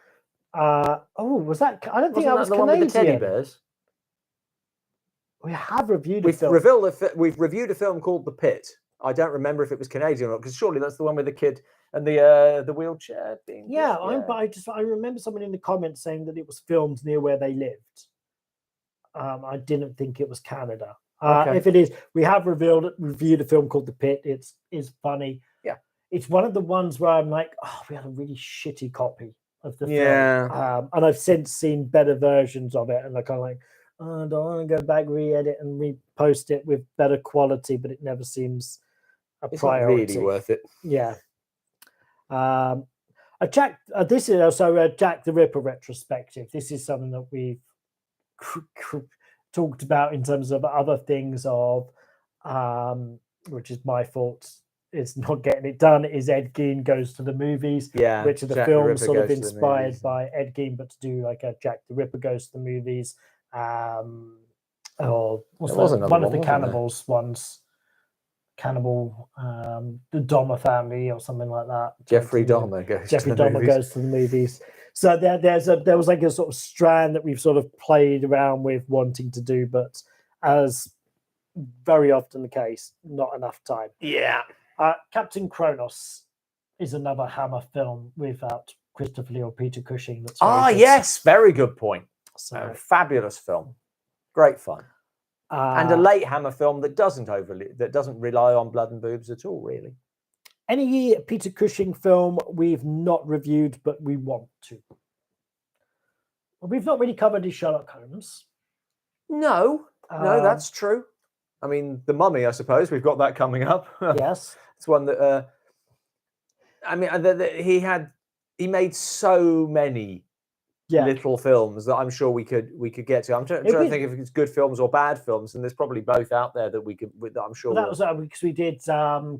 S1: Was that? I don't think that was
S2: the
S1: Canadian.
S2: One with the teddy bears.
S1: We have reviewed
S2: We've reviewed a film called The Pit. I don't remember if it was Canadian or not, because surely that's the one with the kid and the wheelchair thing.
S1: Yeah, I remember someone in the comments saying that it was filmed near where they lived. I didn't think it was Canada. Okay. If it is, we have reviewed a film called The Pit. It's funny.
S2: Yeah,
S1: it's one of the ones where I'm like, oh, we had a really shitty copy of the film, and I've since seen better versions of it, and I kind of like, oh, I don't want to go back, re-edit, and repost it with better quality, but it never seems a priority.
S2: It's not really worth it.
S1: Yeah. This is also a Jack the Ripper retrospective. This is something that we've talked about in terms of other things which is my fault. It's not getting it done. Is Ed Gein Goes to the Movies, which are the films sort of inspired by Ed Gein, but to do like a Jack the Ripper Goes to the Movies, or one of the cannibals ones, Cannibal, the Dahmer family or something like that.
S2: Jeffrey Dahmer
S1: goes to the movies. So there was like a sort of strand that we've sort of played around with wanting to do, but as very often the case, not enough time.
S2: Yeah.
S1: Captain Kronos is another Hammer film without Christopher Lee or Peter Cushing. That's
S2: yes, very good point. So fabulous film, great fun, and a late Hammer film that doesn't rely on blood and boobs at all, really.
S1: Any Peter Cushing film we've not reviewed, but we want to. We've not really covered his Sherlock Holmes.
S2: No, that's true. I mean, The Mummy, I suppose we've got that coming up.
S1: Yes,
S2: it's one that. I mean, he made so many little films that I'm sure we could get to. I'm trying to think if it's good films or bad films, and there's probably both out there that that I'm sure.
S1: Well, that was because we did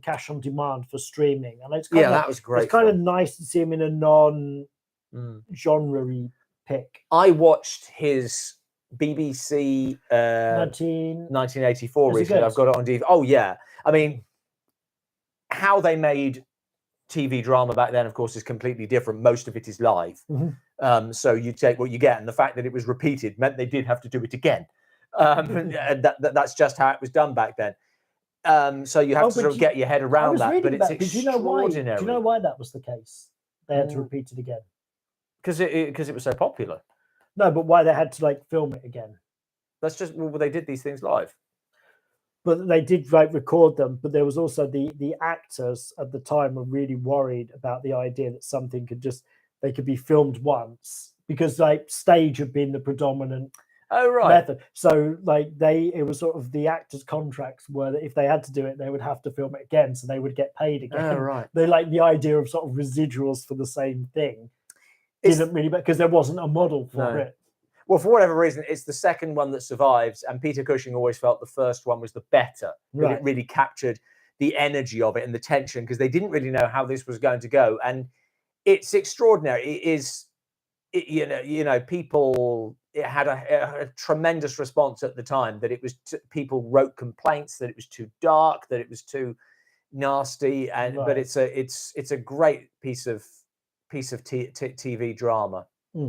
S1: Cash on Demand for streaming, and it's
S2: that was great.
S1: It's kind of nice to see him in a non-genre pick.
S2: I watched his BBC 1984 recently. I've got it on DVD. Oh yeah, I mean, how they made TV drama back then, of course, is completely different. Most of it is live. Mm-hmm. So you take what you get, and the fact that it was repeated meant they did have to do it again. And that's just how it was done back then. So you have to sort of get your head around that. But it's extraordinary.
S1: Do you know why that was the case? They had to repeat it again.
S2: Because it was so popular.
S1: No, but why they had to film it again?
S2: That's just they did these things live.
S1: but they did record them. But there was also the actors at the time were really worried about the idea that something they could be filmed once, because stage had been the predominant method. So it was sort of the actors' contracts were that if they had to do it, they would have to film it again, so they would get paid again. They like the idea of sort of residuals for the same thing. Didn't really, because there wasn't a model for it.
S2: Well, for whatever reason, it's the second one that survives, and Peter Cushing always felt the first one was the better. That it really captured the energy of it and the tension, because they didn't really know how this was going to go, and it's extraordinary. It is, people. It had a tremendous response at the time. That it was people wrote complaints that it was too dark, that it was too nasty, and but it's a great piece of TV drama. I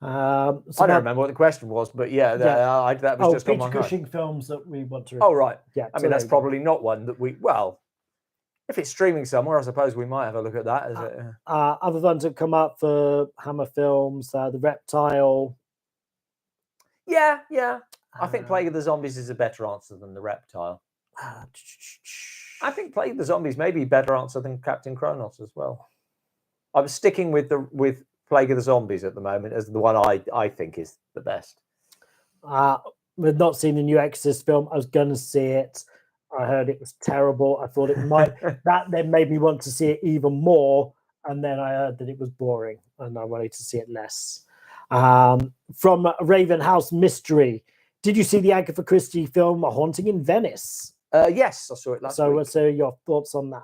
S2: don't remember what the question was, but that was just on my
S1: Peter Cushing films that we want to.
S2: Oh right, yeah. I mean, that's probably not one that we. Well, if it's streaming somewhere, I suppose we might have a look at that.
S1: Other ones that come up for Hammer Films, The Reptile.
S2: Yeah. I think Plague of the Zombies is a better answer than The Reptile. I think Plague of the Zombies may be a better answer than Captain Kronos as well. I'm sticking with Plague of the Zombies at the moment as the one I think is the best.
S1: We've not seen the new Exorcist film. I was going to see it. I heard it was terrible. I thought it might. That then made me want to see it even more. And then I heard that it was boring, and I wanted to see it less. From Raven House Mystery, did you see the Agatha Christie film A Haunting in Venice?
S2: Yes, I saw it last week.
S1: So your thoughts on that?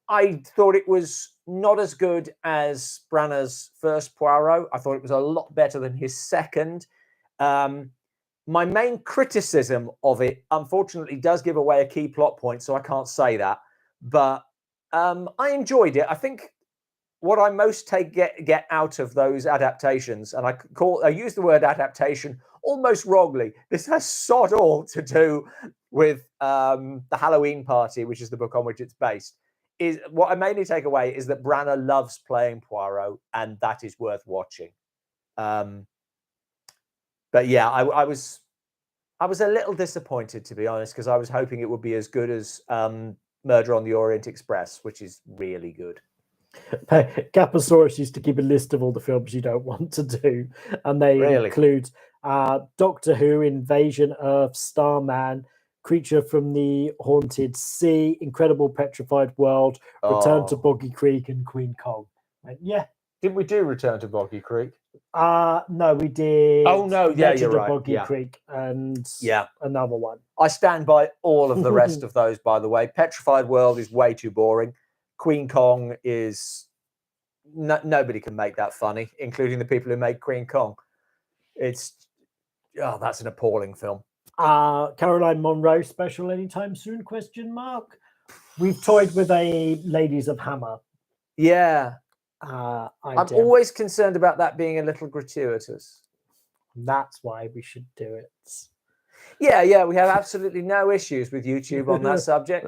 S2: I thought it was not as good as Branagh's first Poirot. I thought it was a lot better than his second. My main criticism of it, unfortunately, does give away a key plot point, so I can't say that. But I enjoyed it. I think what I most get out of those adaptations, and I use the word adaptation almost wrongly. This has sod all to do with the Halloween Party, which is the book on which it's based. Is what I mainly take away is that Branagh loves playing Poirot, and that is worth watching. But yeah, I was a little disappointed, to be honest, because I was hoping it would be as good as Murder on the Orient Express, which is really good.
S1: Caposaurus used to keep a list of all the films you don't want to do, and they include Doctor Who, Invasion Earth, Starman, Creature from the Haunted Sea, Incredible Petrified World, Return to Boggy Creek, and Queen Kong. Yeah.
S2: Didn't we do Return to Boggy Creek?
S1: No, we did.
S2: Oh no, yeah, you're right.
S1: Boggy Creek and another one.
S2: I stand by all of the rest of those, by the way. Petrified World is way too boring. Queen Kong is nobody can make that funny, including the people who made Queen Kong. That's an appalling film.
S1: Caroline Monroe special anytime soon? ? We've toyed with a Ladies of Hammer.
S2: Yeah. I'm always concerned about that being a little gratuitous.
S1: That's why we should do it.
S2: Yeah, we have absolutely no issues with YouTube on that subject.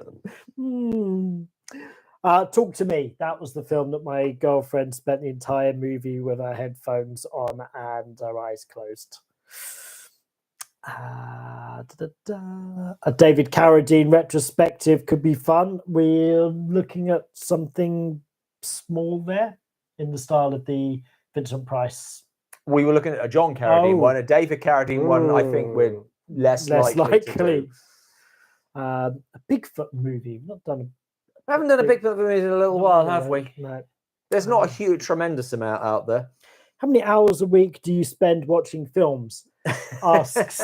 S1: Talk to Me. That was the film that my girlfriend spent the entire movie with her headphones on and her eyes closed. A David Carradine retrospective could be fun. We're looking at something small there in the style of the Vincent Price.
S2: We were looking at a John Carradine one, a David Carradine one. I think we're less likely to do.
S1: A Bigfoot movie. We've not done.
S2: We haven't done a Bigfoot movie in a little while, have we?
S1: No.
S2: There's not a tremendous amount out there.
S1: How many hours a week do you spend watching films? Asks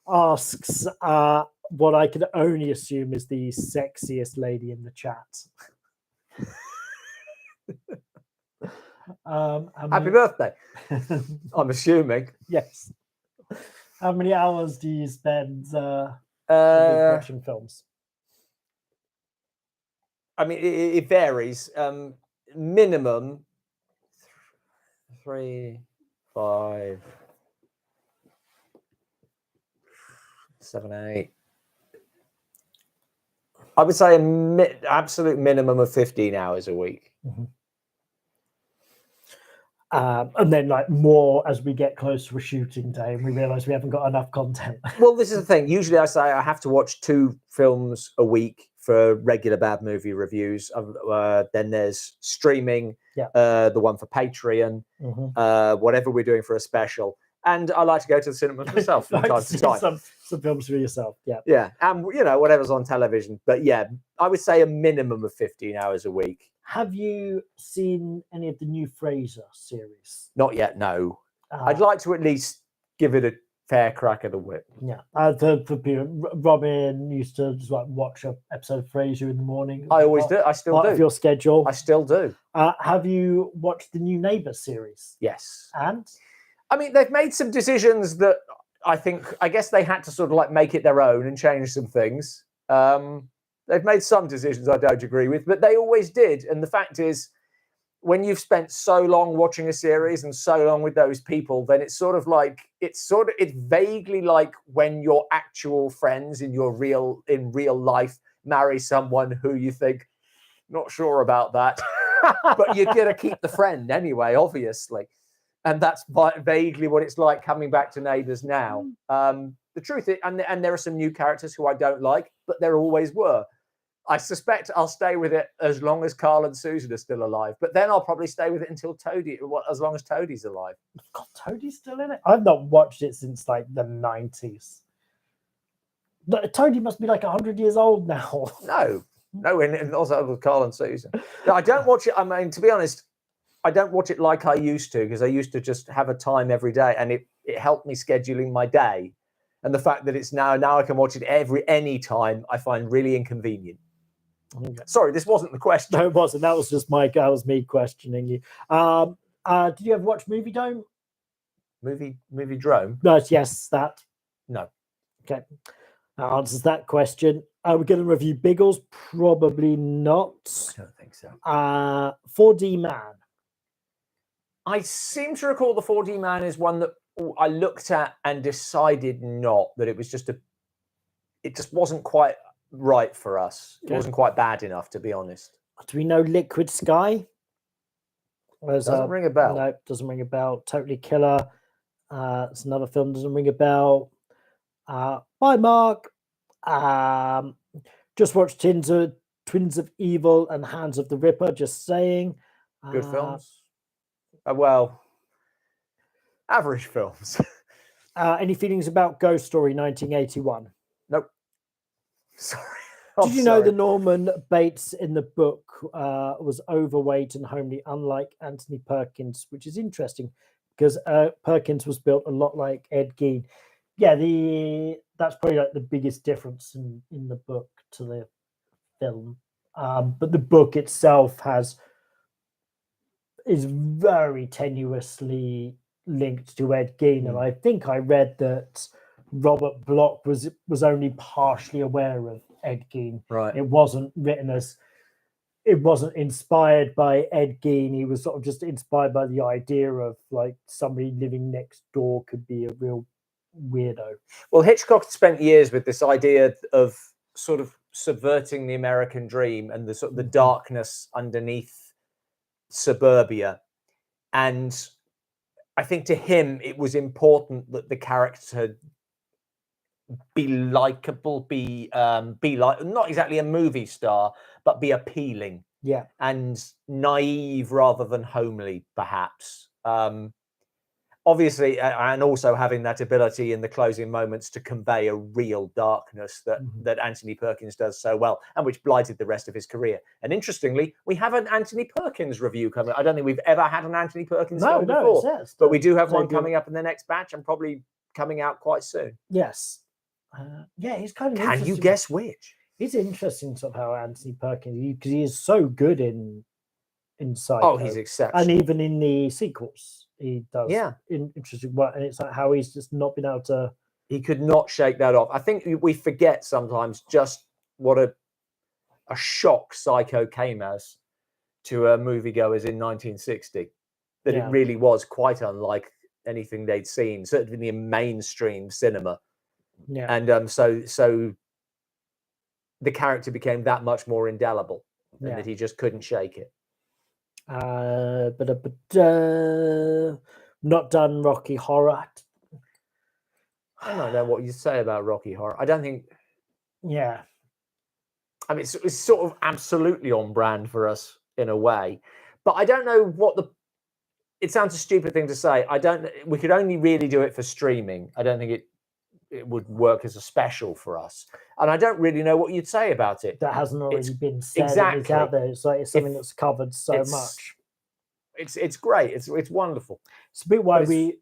S1: what I can only assume is the sexiest lady in the chat.
S2: Happy birthday. I'm assuming.
S1: Yes. How many hours do you spend watching films?
S2: I mean, it varies. Minimum 3, 5, 7, 8. I would say absolute minimum of 15 hours a week.
S1: And then like more as we get closer to a shooting day and we realize we haven't got enough content.
S2: Well, this is the thing. Usually I say I have to watch 2 films a week for regular bad movie reviews. Then there's streaming, the one for Patreon, whatever we're doing for a special. And I like to go to the cinema myself from time to time.
S1: Some films for yourself,
S2: Yeah, and whatever's on television. But yeah, I would say a minimum of 15 hours a week.
S1: Have you seen any of the new Frasier series?
S2: Not yet, no. I'd like to at least give it a fair crack of the whip.
S1: Yeah, Robin used to just like watch an episode of Frasier in the morning.
S2: I always do. I still do.
S1: Part of your schedule.
S2: I still do.
S1: Have you watched the new Neighbours series?
S2: Yes.
S1: And?
S2: I mean, they've made some decisions that I guess they had to sort of like make it their own and change some things. They've made some decisions I don't agree with, but they always did. And the fact is, when you've spent so long watching a series and so long with those people, then it's vaguely like when your actual friends in real life marry someone who you think, not sure about that, but you're going to keep the friend anyway, obviously. And that's vaguely what it's like coming back to Neighbours now. The truth is, and there are some new characters who I don't like, but there always were. I suspect I'll stay with it as long as Carl and Susan are still alive. But then I'll probably stay with it until as long as Toadie's alive.
S1: God, Toadie's still in it? I've not watched it since like the 90s. Toadie must be like 100 years old now.
S2: No, and also with Carl and Susan. No, I don't watch it. I mean, to be honest, I don't watch it like I used to, because I used to just have a time every day, and it helped me scheduling my day. And the fact that it's now I can watch it any time, I find really inconvenient. Okay. Sorry, this wasn't the question.
S1: No, it wasn't. That was just that was me questioning you. Did you ever watch Movie Dome?
S2: Movie Drome?
S1: No, yes, that.
S2: No.
S1: Okay. That answers that question. Are we going to review Biggles? Probably not.
S2: I don't think so.
S1: 4D Man.
S2: I seem to recall the 4D Man is one that I looked at and decided not, that it was it just wasn't quite right for us. It wasn't quite bad enough, to be honest.
S1: Do we know Liquid Sky?
S2: Doesn't ring a bell.
S1: No, doesn't ring a bell. Totally Killer. It's another film, doesn't ring a bell. Bye, Mark. Just watched Twins of Evil and Hands of the Ripper, just saying.
S2: Good films. Well, average films.
S1: Any feelings about Ghost Story 1981?
S2: Nope. Sorry.
S1: Did you know the Norman Bates in the book was overweight and homely, unlike Anthony Perkins, which is interesting because Perkins was built a lot like Ed Gein. Yeah, that's probably like the biggest difference in the book to the film. But the book itself is very tenuously linked to Ed Gein, and I think I read that Robert Bloch was only partially aware of Ed Gein.
S2: Right.
S1: It wasn't inspired by Ed Gein. He was sort of just inspired by the idea of like somebody living next door could be a real weirdo.
S2: Well, Hitchcock spent years with this idea of sort of subverting the American dream and the sort of the darkness underneath suburbia. And I think to him, it was important that the character be likable, be like not exactly a movie star, but be appealing, and naive rather than homely, perhaps. Obviously, and also having that ability in the closing moments to convey a real darkness that Anthony Perkins does so well, and which blighted the rest of his career. And interestingly, we have an Anthony Perkins review coming. I don't think we've ever had an Anthony Perkins film before, but we do have one coming up in the next batch, and probably coming out quite soon.
S1: Yes. He's kind of.
S2: Can you guess which?
S1: It's interesting sort of how Anthony Perkins, because he is so good in Psycho.
S2: Oh, he's exceptional,
S1: and even in the sequels, he does. Interesting work, and it's like how he's just not been able to.
S2: He could not shake that off. I think we forget sometimes just what a shock Psycho came as to moviegoers in 1960. That it really was quite unlike anything they'd seen, certainly in mainstream cinema.
S1: Yeah.
S2: And so the character became that much more indelible, and that he just couldn't shake it.
S1: Not done Rocky Horror.
S2: I don't know what you say about Rocky Horror. I don't think.
S1: Yeah,
S2: I mean, it's sort of absolutely on brand for us in a way, but I don't know what the. It sounds a stupid thing to say. I don't. We could only really do it for streaming. I don't think it would work as a special for us, and I don't really know what you'd say about it.
S1: that hasn't already
S2: It's
S1: been said.
S2: exactly.
S1: And it's out there. It's like it's something that's covered so much.
S2: It's great. It's wonderful.
S1: It's a bit why we,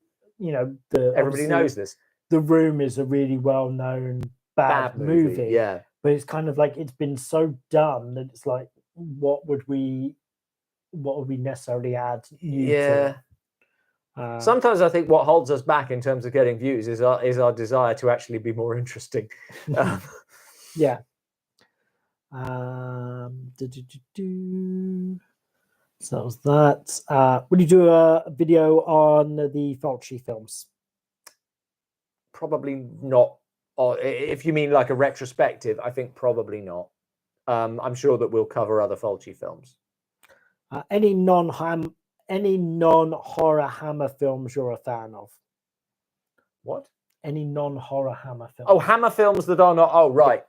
S2: everybody knows this.
S1: The Room is a really well-known bad movie.
S2: Yeah,
S1: but it's kind of like it's been so done that it's like, what would we necessarily add new to it?
S2: Sometimes I think what holds us back in terms of getting views is our desire to actually be more interesting.
S1: Yeah. So that was that. Will you do a video on the Fulci films?
S2: Probably not. Or if you mean like a retrospective, I think probably not. I'm sure that we'll cover other Fulci films.
S1: Any non-horror Hammer films you're a fan of?
S2: What?
S1: Any non-horror Hammer films?
S2: Oh, Hammer films that are not. Oh, right.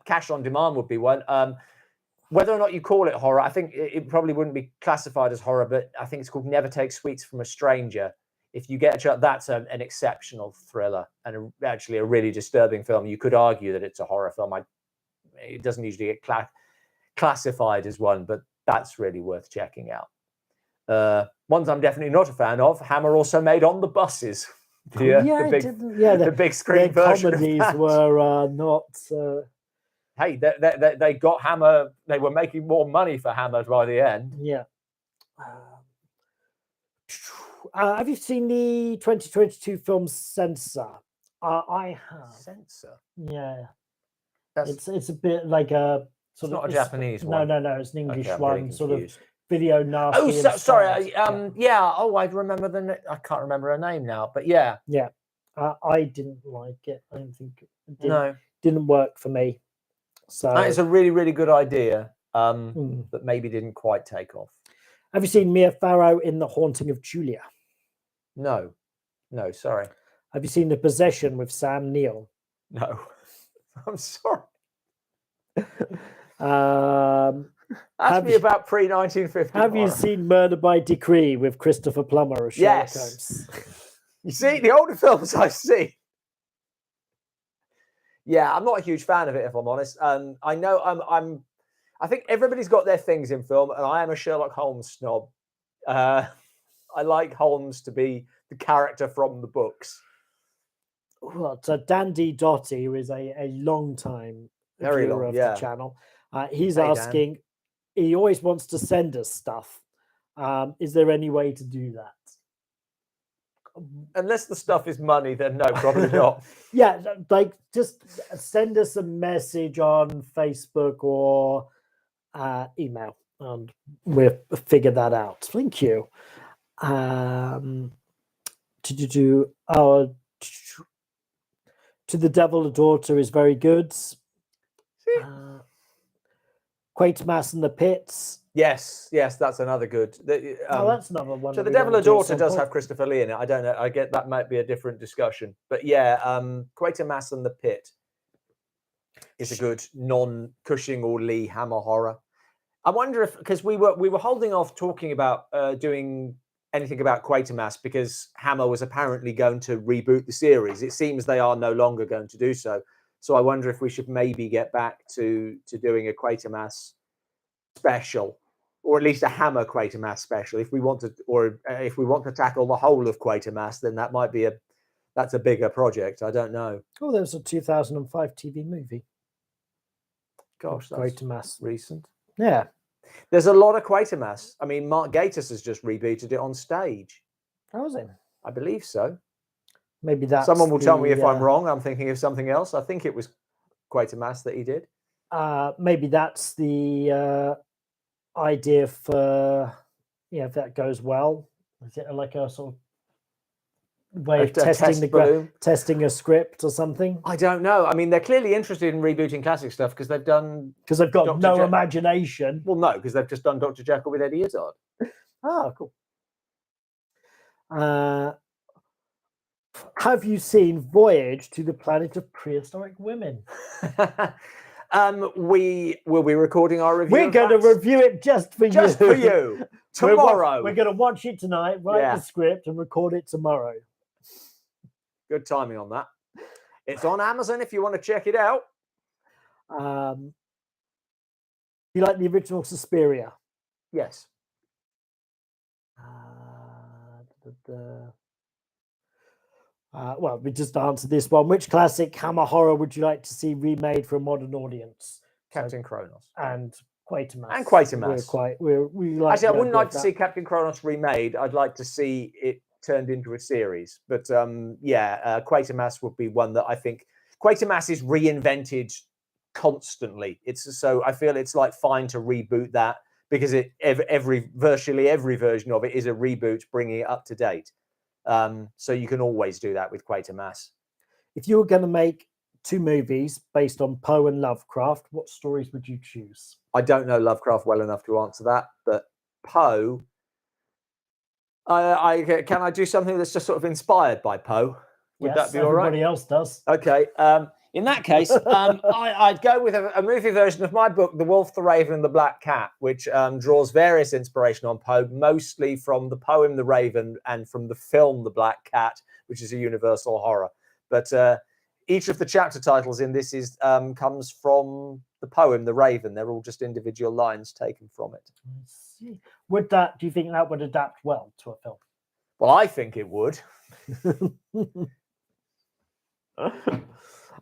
S2: Cash on Demand would be one. Whether or not you call it horror, I think it probably wouldn't be classified as horror, but I think it's called Never Take Sweets from a Stranger. If you get a chance, that's an exceptional thriller and actually a really disturbing film. You could argue that it's a horror film. It doesn't usually get classified as one, but that's really worth checking out. Ones I'm definitely not a fan of. Hammer also made On the Buses. The big screen version.
S1: Comedies were not.
S2: Hey, they got Hammer. They were making more money for Hammer by the end.
S1: Yeah. Have you seen the 2022 film Censor? I have.
S2: Censor.
S1: Yeah. It's a bit like a sort
S2: of. Not a Japanese
S1: one. No. It's an English one. Sort of video nasty.
S2: Oh, sorry. Yeah. Oh, I remember I can't remember her name now, but yeah.
S1: Yeah. I didn't like it. I don't think it didn't work for me. So
S2: that is a really, really good idea, but maybe didn't quite take off.
S1: Have you seen Mia Farrow in The Haunting of Julia?
S2: No, sorry.
S1: Have you seen The Possession with Sam Neill?
S2: No, I'm sorry.
S1: Ask
S2: me about pre-1950.
S1: Have you seen Murder by Decree with Christopher Plummer as Sherlock Holmes?
S2: You see, the older films I see. Yeah, I'm not a huge fan of it, if I'm honest. I know I think everybody's got their things in film, and I am a Sherlock Holmes snob. I like Holmes to be the character from the books.
S1: Well, so Dandy Dotty, who is a long time viewer of the channel, he's asking. Dan. He always wants to send us stuff. Is there any way to do that?
S2: Unless the stuff is money, then no, probably not.
S1: Yeah, like just send us a message on Facebook or email, and we'll figure that out. Thank you. To the Devil a Daughter is very good. Quatermass and the Pits.
S2: Yes, that's another good.
S1: That's another one.
S2: So the Devil a Daughter does have Christopher Lee in it. I don't know. I get that might be a different discussion, but yeah, Quatermass and the Pit is a good non-Cushing or Lee Hammer horror. I wonder if because we were holding off talking about doing anything about Quatermass because Hammer was apparently going to reboot the series. It seems they are no longer going to do so. So I wonder if we should maybe get back to doing a Quatermass special, or at least a Hammer Quatermass special. If we want to tackle the whole of Quatermass, then that might be that's a bigger project. I don't know.
S1: Oh, there was a 2005 TV movie.
S2: Gosh, that's
S1: Quatermass.
S2: Recent.
S1: Yeah.
S2: There's a lot of Quatermass. I mean, Mark Gatiss has just rebooted it on stage.
S1: How was it?
S2: I believe so.
S1: Maybe that.
S2: Someone will tell me if I'm wrong. I'm thinking of something else. I think it was Quatermass that he did.
S1: Maybe that's the idea for if that goes well. Is it like a sort of way of
S2: test balloon.
S1: testing a script or something?
S2: I don't know. I mean, they're clearly interested in rebooting classic stuff because they've done.
S1: Because they've got
S2: Dr.
S1: no imagination.
S2: Well, no, because they've just done Dr. Jekyll with Eddie Izzard.
S1: Oh, cool. Have you seen Voyage to the Planet of Prehistoric Women?
S2: We will be recording our review.
S1: We're going to review it just for
S2: you tomorrow.
S1: We're going to watch it tonight, write the script, and record it tomorrow.
S2: Good timing on that. It's on Amazon if you want to check it out.
S1: You like the original Suspiria?
S2: Yes.
S1: Well, we just answered this one. Which classic Hammer horror would you like to see remade for a modern audience?
S2: Captain Kronos
S1: and Quatermass.
S2: And Quatermass.
S1: We like.
S2: Actually, I wouldn't like to see Captain Kronos remade. I'd like to see it turned into a series. But Quatermass would be one that I think Quatermass is reinvented constantly. So I feel it's like fine to reboot that because virtually every version of it is a reboot, bringing it up to date. So you can always do that with Quatermass.
S1: If you were going to make 2 movies based on Poe and Lovecraft, what stories would you choose?
S2: I don't know Lovecraft well enough to answer that, but Poe. Can I do something that's just sort of inspired by Poe? Would that be all right?
S1: Everybody else does.
S2: Okay. In that case, I'd go with a movie version of my book, The Wolf, the Raven, and the Black Cat, which draws various inspiration on Poe, mostly from the poem The Raven and from the film The Black Cat, which is a universal horror. But each of the chapter titles in this comes from the poem The Raven. They're all just individual lines taken from it.
S1: I see. Do you think that would adapt well to a film?
S2: Well, I think it would.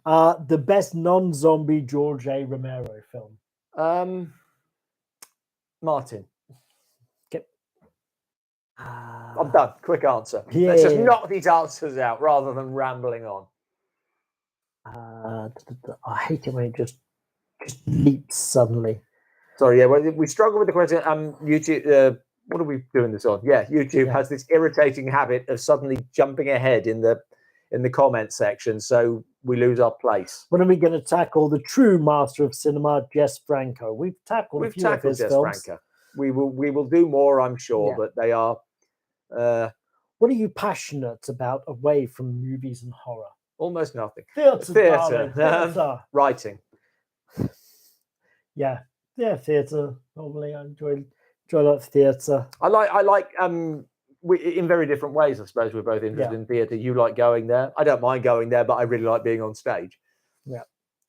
S1: The best non-zombie George A. Romero film?
S2: Martin.
S1: Okay.
S2: I'm done. Quick answer.
S1: Yeah.
S2: Let's just knock these answers out rather than rambling on.
S1: I hate it when it just leaps suddenly.
S2: Sorry, yeah, we struggle with the question. YouTube. What are we doing this on? Yeah, YouTube has this irritating habit of suddenly jumping ahead in the comment section, so we lose our place.
S1: When are we going to tackle the true master of cinema, Jess Franco? We've tackled a few of his
S2: Jess
S1: films.
S2: Franco. We will do more, I'm sure, but they are.
S1: What are you passionate about away from movies and horror?
S2: Almost nothing.
S1: Theatre.
S2: Writing.
S1: Yeah, theatre. Normally, I enjoy a lot of theatre.
S2: I like in very different ways, I suppose. We're both interested in theatre. You like going there. I don't mind going there, but I really like being on stage.
S1: Yeah.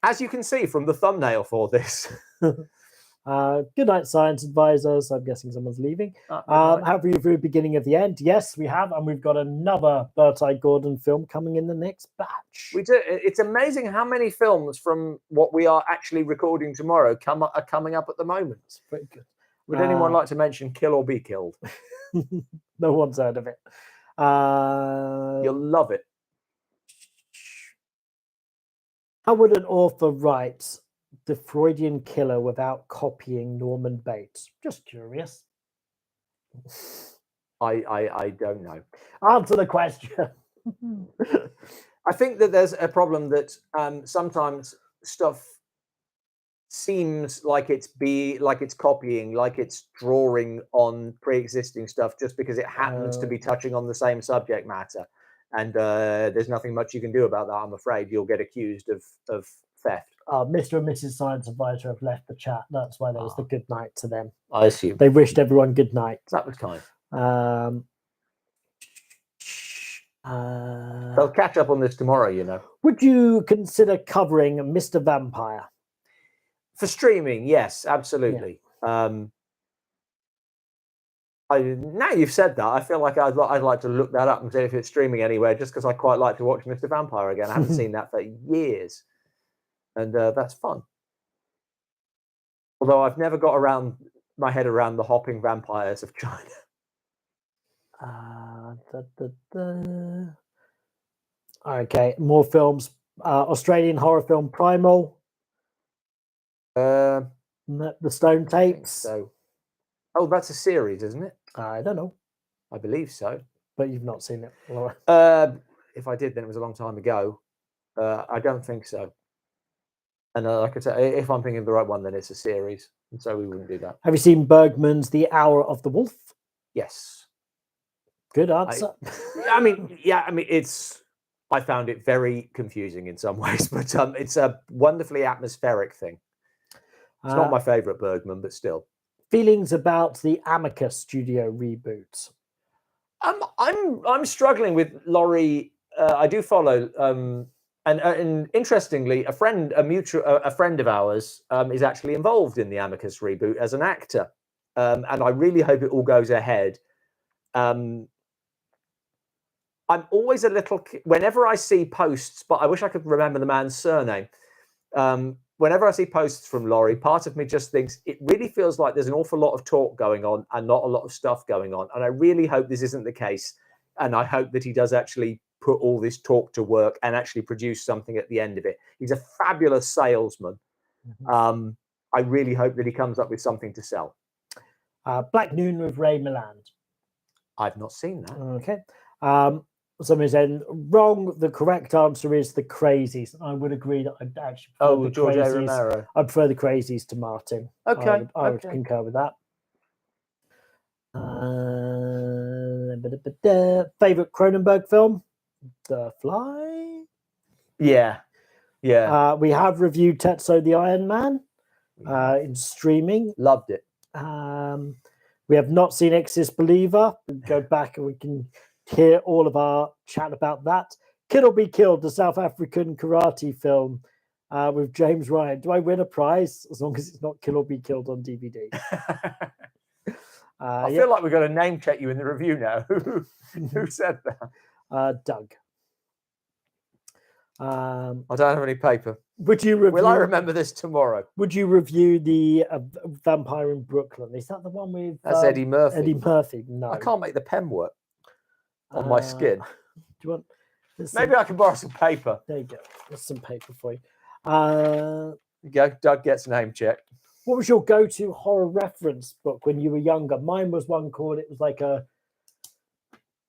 S2: As you can see from the thumbnail for this.
S1: Good night, science advisors. I'm guessing someone's leaving. Have we reviewed beginning of the end? Yes, we have, and we've got another Bertie Gordon film coming in the next batch.
S2: We do. It's amazing how many films from what we are actually recording tomorrow are coming up at the moment.
S1: It's very good.
S2: Would anyone like to mention Kill or Be Killed?
S1: No one's heard of it.
S2: You'll love it.
S1: How would an author write The Freudian Killer without copying Norman Bates? Just curious.
S2: I don't know.
S1: Answer the question.
S2: I think that there's a problem that sometimes stuff seems like it's copying, like it's drawing on pre-existing stuff just because it happens to be touching on the same subject matter. And there's nothing much you can do about that, I'm afraid. You'll get accused of theft.
S1: Mr. and Mrs. Science Advisor have left the chat. That's why there was the good night to them.
S2: I assume.
S1: They wished everyone good night.
S2: That was kind. They'll catch up on this tomorrow, you know.
S1: Would you consider covering Mr. Vampire?
S2: For streaming, yes, absolutely. Yeah. Now you've said that, I feel like I'd like to look that up and see if it's streaming anywhere, just because I quite like to watch Mr. Vampire again. I haven't seen that for years, and that's fun. Although I've never got my head around the hopping vampires of China.
S1: Okay, more films. Australian horror film Primal. The Stone Tapes.
S2: So, oh, that's a series, isn't it?
S1: I don't know.
S2: I believe so.
S1: But you've not seen it, Laura.
S2: If I did, then it was a long time ago. I don't think so. And like I said, if I'm thinking of the right one, then it's a series, and so we wouldn't do that.
S1: Have you seen Bergman's The Hour of the Wolf?
S2: Yes.
S1: Good answer.
S2: I mean, it's. I found it very confusing in some ways, but it's a wonderfully atmospheric thing. It's not my favorite Bergman, but still.
S1: Feelings about the Amicus Studio reboot?
S2: I'm struggling with Laurie. I do follow, and interestingly, a friend of ours is actually involved in the Amicus reboot as an actor, and I really hope it all goes ahead. I'm always a little whenever I see posts, but I wish I could remember the man's surname. Whenever I see posts from Laurie, part of me just thinks it really feels like there's an awful lot of talk going on and not a lot of stuff going on. And I really hope this isn't the case. And I hope that he does actually put all this talk to work and actually produce something at the end of it. He's a fabulous salesman. Mm-hmm. I really hope that he comes up with something to sell.
S1: Black Noon with Ray Milland.
S2: I've not seen that.
S1: Okay. Somebody said wrong. The correct answer is The Crazies. I would agree that I'd actually prefer the
S2: George A.
S1: Crazies.
S2: Romero.
S1: I prefer The Crazies to Martin.
S2: Okay.
S1: I would concur with that. Favorite Cronenberg film? The Fly.
S2: Yeah.
S1: We have reviewed Tetsuo the Iron Man in streaming.
S2: Loved it.
S1: We have not seen Exorcist Believer. We go back and we can hear all of our chat about that. Kill or Be Killed, the South African karate film with James Ryan. Do I win a prize as long as it's not Kill or Be Killed on DVD?
S2: I feel like we've got to name check you in the review now. Who said that?
S1: Doug.
S2: I don't have any paper.
S1: Would you review?
S2: Will I remember this tomorrow?
S1: Would you review the Vampire in Brooklyn? Is that the one with?
S2: That's Eddie Murphy.
S1: Eddie Murphy. No,
S2: I can't make the pen work on my skin.
S1: Do you want?
S2: Maybe I can borrow some paper.
S1: There you go. There's some paper for you.
S2: You go. Doug gets name check.
S1: What was your go-to horror reference book when you were younger? Mine was one called. It was like a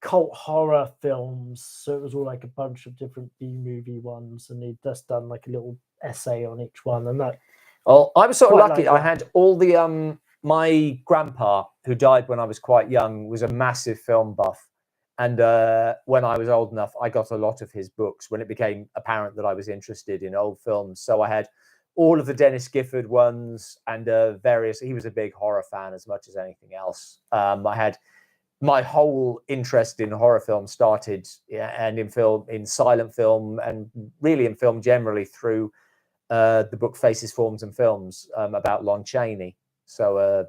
S1: cult horror films. So it was all like a bunch of different B-movie ones, and he'd just done like a little essay on each one. And that.
S2: Oh, I was sort of lucky. I had all the my grandpa, who died when I was quite young, was a massive film buff. And when I was old enough, I got a lot of his books when it became apparent that I was interested in old films. So I had all of the Dennis Gifford ones and various. He was a big horror fan as much as anything else. I had my whole interest in horror film started and in film, in silent film, and really in film generally through the book Faces, Forms and Films about Lon Chaney. So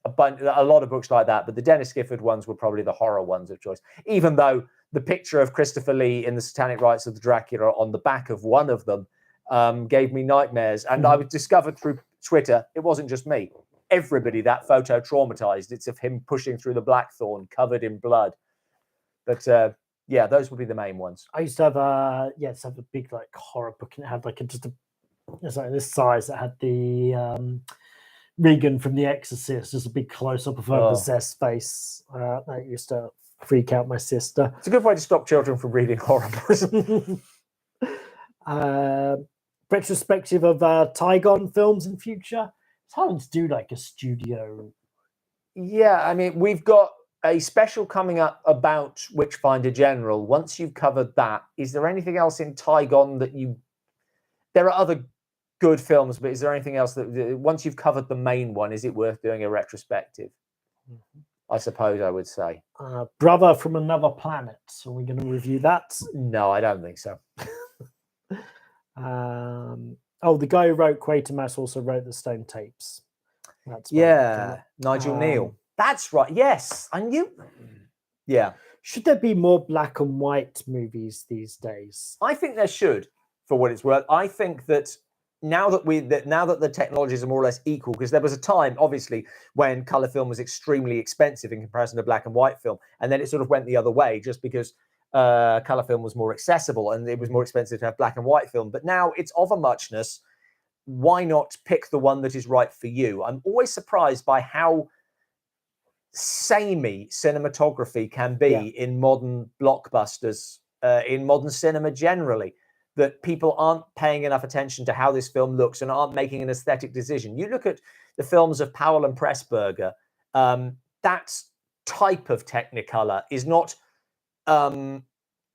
S2: a lot of books like that, but the Dennis Gifford ones were probably the horror ones of choice, even though the picture of Christopher Lee in the Satanic Rites of the Dracula on the back of one of them gave me nightmares. And I discovered through Twitter, it wasn't just me. Everybody, that photo traumatized. It's of him pushing through the blackthorn covered in blood. But yeah, those would be the main ones.
S1: I used to have a big like horror book, and it had like it's like this size that had the Regan from The Exorcist, just a big close-up of her possessed face. That used to freak out my sister.
S2: It's a good way to stop children from reading horror books.
S1: Retrospective of Tygon films in future. It's hard to do like a studio.
S2: Yeah, I mean, we've got a special coming up about Witchfinder General. Once you've covered that, is there anything else in Tygon that you... There are other good films, but is there anything else that once you've covered the main one, is it worth doing a retrospective? I suppose I would say.
S1: Brother from Another Planet. Are we going to review that?
S2: No, I don't think so.
S1: The guy who wrote Quatermass also wrote the Stone Tapes. That's
S2: Nigel Neal. That's right. Yes, I knew. Yeah.
S1: Should there be more black and white movies these days?
S2: I think there should, for what it's worth. I think that now that the technologies are more or less equal, because there was a time, obviously, when color film was extremely expensive in comparison to black and white film, and then it sort of went the other way, just because color film was more accessible and it was more expensive to have black and white film. But now it's of a muchness. Why not pick the one that is right for you? I'm always surprised by how samey cinematography can be in modern blockbusters, in modern cinema generally, that people aren't paying enough attention to how this film looks and aren't making an aesthetic decision. You look at the films of Powell and Pressburger, that type of Technicolor is not,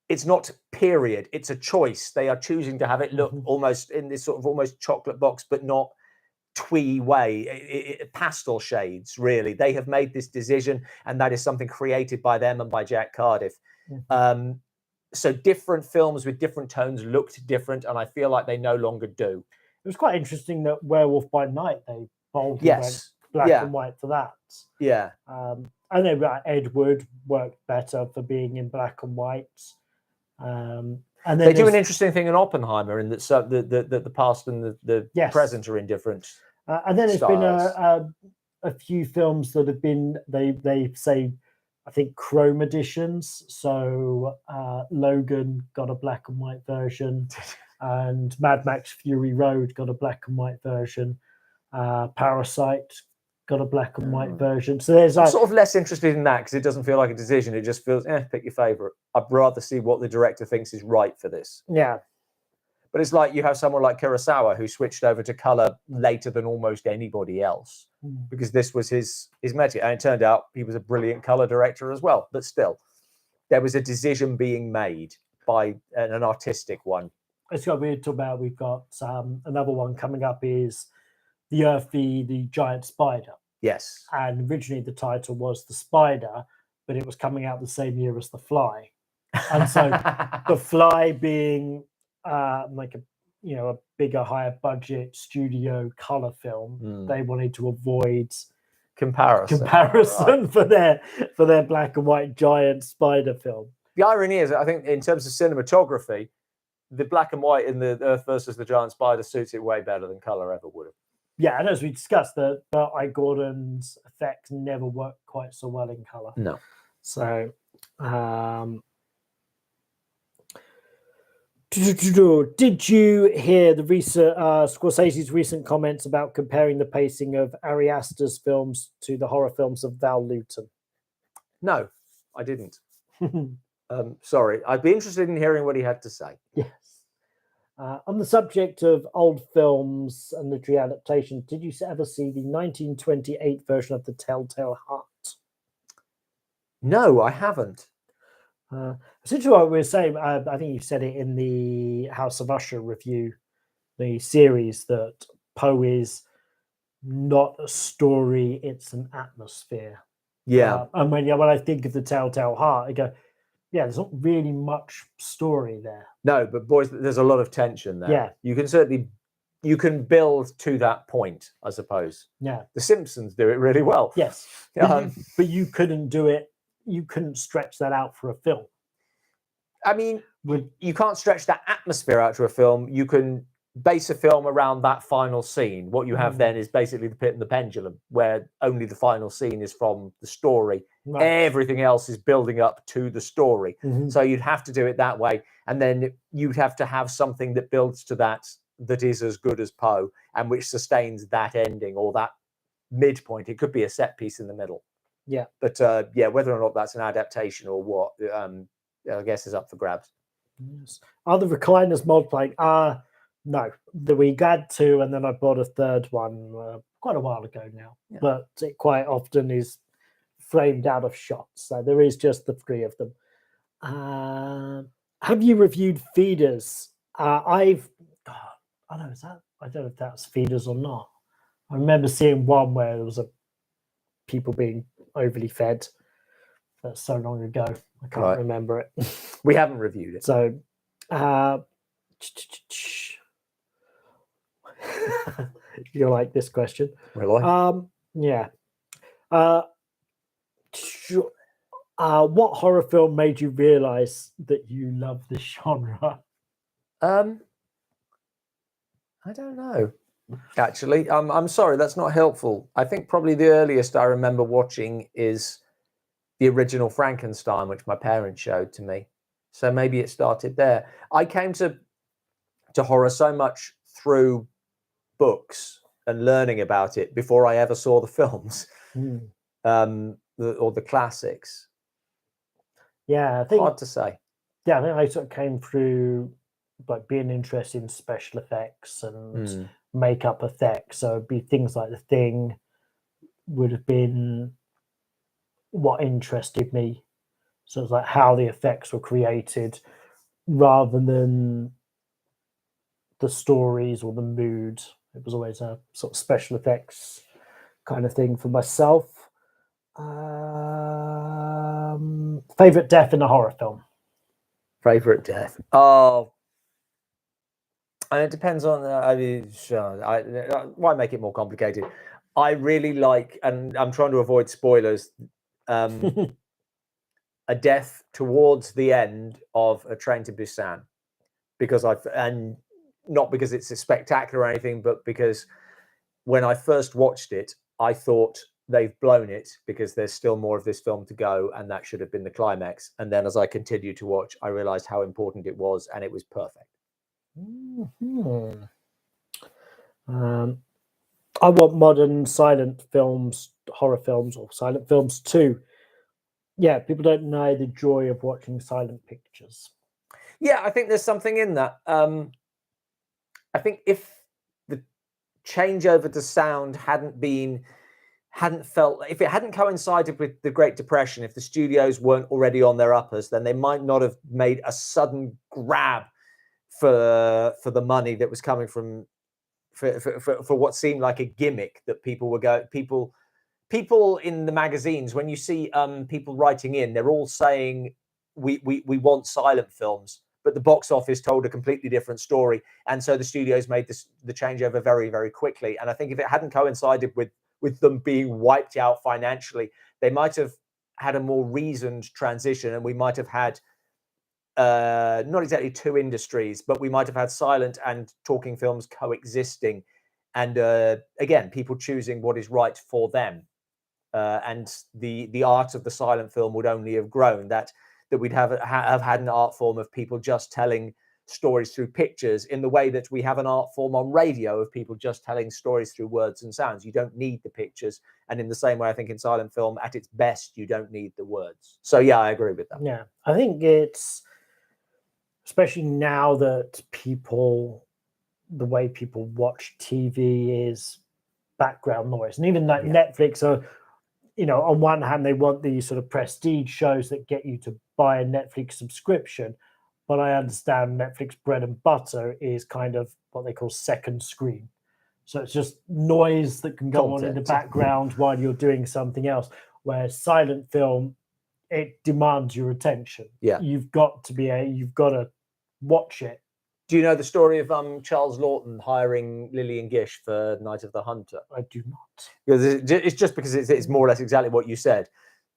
S2: it's not period, it's a choice. They are choosing to have it look almost in this sort of almost chocolate box, but not twee way, pastel shades, really. They have made this decision, and that is something created by them and by Jack Cardiff. So different films with different tones looked different, and I feel like they no longer do.
S1: It was quite interesting that Werewolf by Night, they boldly went black and white for that.
S2: Yeah.
S1: I know that Ed Wood worked better for being in black and white. And then
S2: they do an interesting thing in Oppenheimer, in that the past and the present are in different
S1: and then there's
S2: styles.
S1: Been a few films that have been, they say, I think, chrome editions. So Logan got a black and white version, and Mad Max Fury Road got a black and white version. Parasite got a black and white version. So there's
S2: I'm sort of less interested in that, because it doesn't feel like a decision. It just feels, pick your favorite. I'd rather see what the director thinks is right for this.
S1: Yeah.
S2: But it's like you have someone like Kurosawa, who switched over to color later than almost anybody else, because this was his meta. And it turned out he was a brilliant color director as well. But still, there was a decision being made by an artistic one.
S1: It's got weird to talk about. We've got another one coming up, is The Earth v. the Giant Spider.
S2: Yes.
S1: And originally the title was The Spider, but it was coming out the same year as The Fly. And so The Fly being like a bigger, higher budget studio color film, they wanted to avoid
S2: comparison
S1: right, for their black and white giant spider film.
S2: The irony is, I think, in terms of cinematography, the black and white in the Earth versus the Giant Spider suits it way better than color ever would have.
S1: Yeah, and as we discussed, the I. Gordon's effects never worked quite so well in color.
S2: No.
S1: So, did you hear the recent Scorsese's recent comments about comparing the pacing of Ari Aster's films to the horror films of Val Lewton?
S2: No, I didn't. Sorry, I'd be interested in hearing what he had to say.
S1: Yes. On the subject of old films and literary adaptation, did you ever see the 1928 version of The Telltale Heart?
S2: No, I haven't.
S1: Essentially what we were saying, I think you said it in the House of Usher review, the series, that Poe is not a story, it's an atmosphere.
S2: Yeah.
S1: And when I think of The Telltale Heart, I go, yeah, there's not really much story there.
S2: No, but boys, there's a lot of tension there.
S1: Yeah.
S2: You can build to that point, I suppose.
S1: Yeah.
S2: The Simpsons do it really well.
S1: Yes. But you couldn't do it. You couldn't stretch that out for a film.
S2: I mean, you can't stretch that atmosphere out to a film. You can base a film around that final scene. What you have then is basically The Pit and the Pendulum, where only the final scene is from the story. Right. Everything else is building up to the story. So you'd have to do it that way. And then you'd have to have something that builds to that is as good as Poe, and which sustains that ending or that midpoint. It could be a set piece in the middle.
S1: Yeah.
S2: But whether or not that's an adaptation or what, I guess is up for grabs.
S1: Yes. Are the recliners multiplying? No, we had two, and then I bought a third one quite a while ago now. Yeah. But it quite often is framed out of shots, so there is just the three of them. Have you reviewed Feeders? I don't know if that's Feeders or not. I remember seeing one where there was people being overly fed. That's so long ago, I can't remember it.
S2: We haven't reviewed it.
S1: So, you'll like this question.
S2: Really?
S1: Yeah. What horror film made you realize that you love this genre?
S2: I don't know. Actually, I'm sorry, that's not helpful. I think probably the earliest I remember watching is the original Frankenstein, which my parents showed to me. So maybe it started there. I came to horror so much through books and learning about it before I ever saw the films. the classics?
S1: Yeah, I think
S2: Hard to say.
S1: Yeah, I think I sort of came through like being interested in special effects and makeup effects. So it'd be things like The Thing would have been what interested me. So it's like how the effects were created rather than the stories or the mood. It was always a sort of special effects kind of thing for myself. Favorite death in a horror film?
S2: Favorite death? Oh, and it depends on. I mean, sure. Why make it more complicated? I really like, and I'm trying to avoid spoilers. A death towards the end of A Train to Busan, because and not because it's a spectacular or anything, but because when I first watched it, I thought they've blown it because there's still more of this film to go, and that should have been the climax. And then as I continued to watch, I realized how important it was, and it was perfect.
S1: I want modern silent films, horror films, or silent films too. Yeah, people don't know the joy of watching silent pictures.
S2: Yeah, I think there's something in that. I think if the changeover to sound if it hadn't coincided with the Great Depression, if the studios weren't already on their uppers, then they might not have made a sudden grab for the money that was coming from for what seemed like a gimmick that people in the magazines, when you see people writing in, they're all saying we want silent films, but the box office told a completely different story, and so the studios made the changeover very, very quickly. And I think if it hadn't coincided with them being wiped out financially, they might have had a more reasoned transition, and we might have had not exactly two industries, but we might have had silent and talking films coexisting, and again, people choosing what is right for them. And the art of the silent film would only have grown. That we'd have had an art form of people just telling stories through pictures, in the way that we have an art form on radio of people just telling stories through words and sounds. You don't need the pictures, and in the same way, I think in silent film, at its best, you don't need the words. So yeah, I agree with that.
S1: Yeah, I think it's especially now that the way people watch TV is background noise, and even like Netflix are, on one hand, they want these sort of prestige shows that get you to buy a Netflix subscription. But I understand Netflix bread and butter is kind of what they call second screen. So it's just noise that can go on in the background while you're doing something else. Whereas silent film, it demands your attention.
S2: Yeah.
S1: You've got to watch it.
S2: Do you know the story of Charles Lawton hiring Lillian Gish for Night of the Hunter?
S1: I do not.
S2: Because it's just because it's more or less exactly what you said,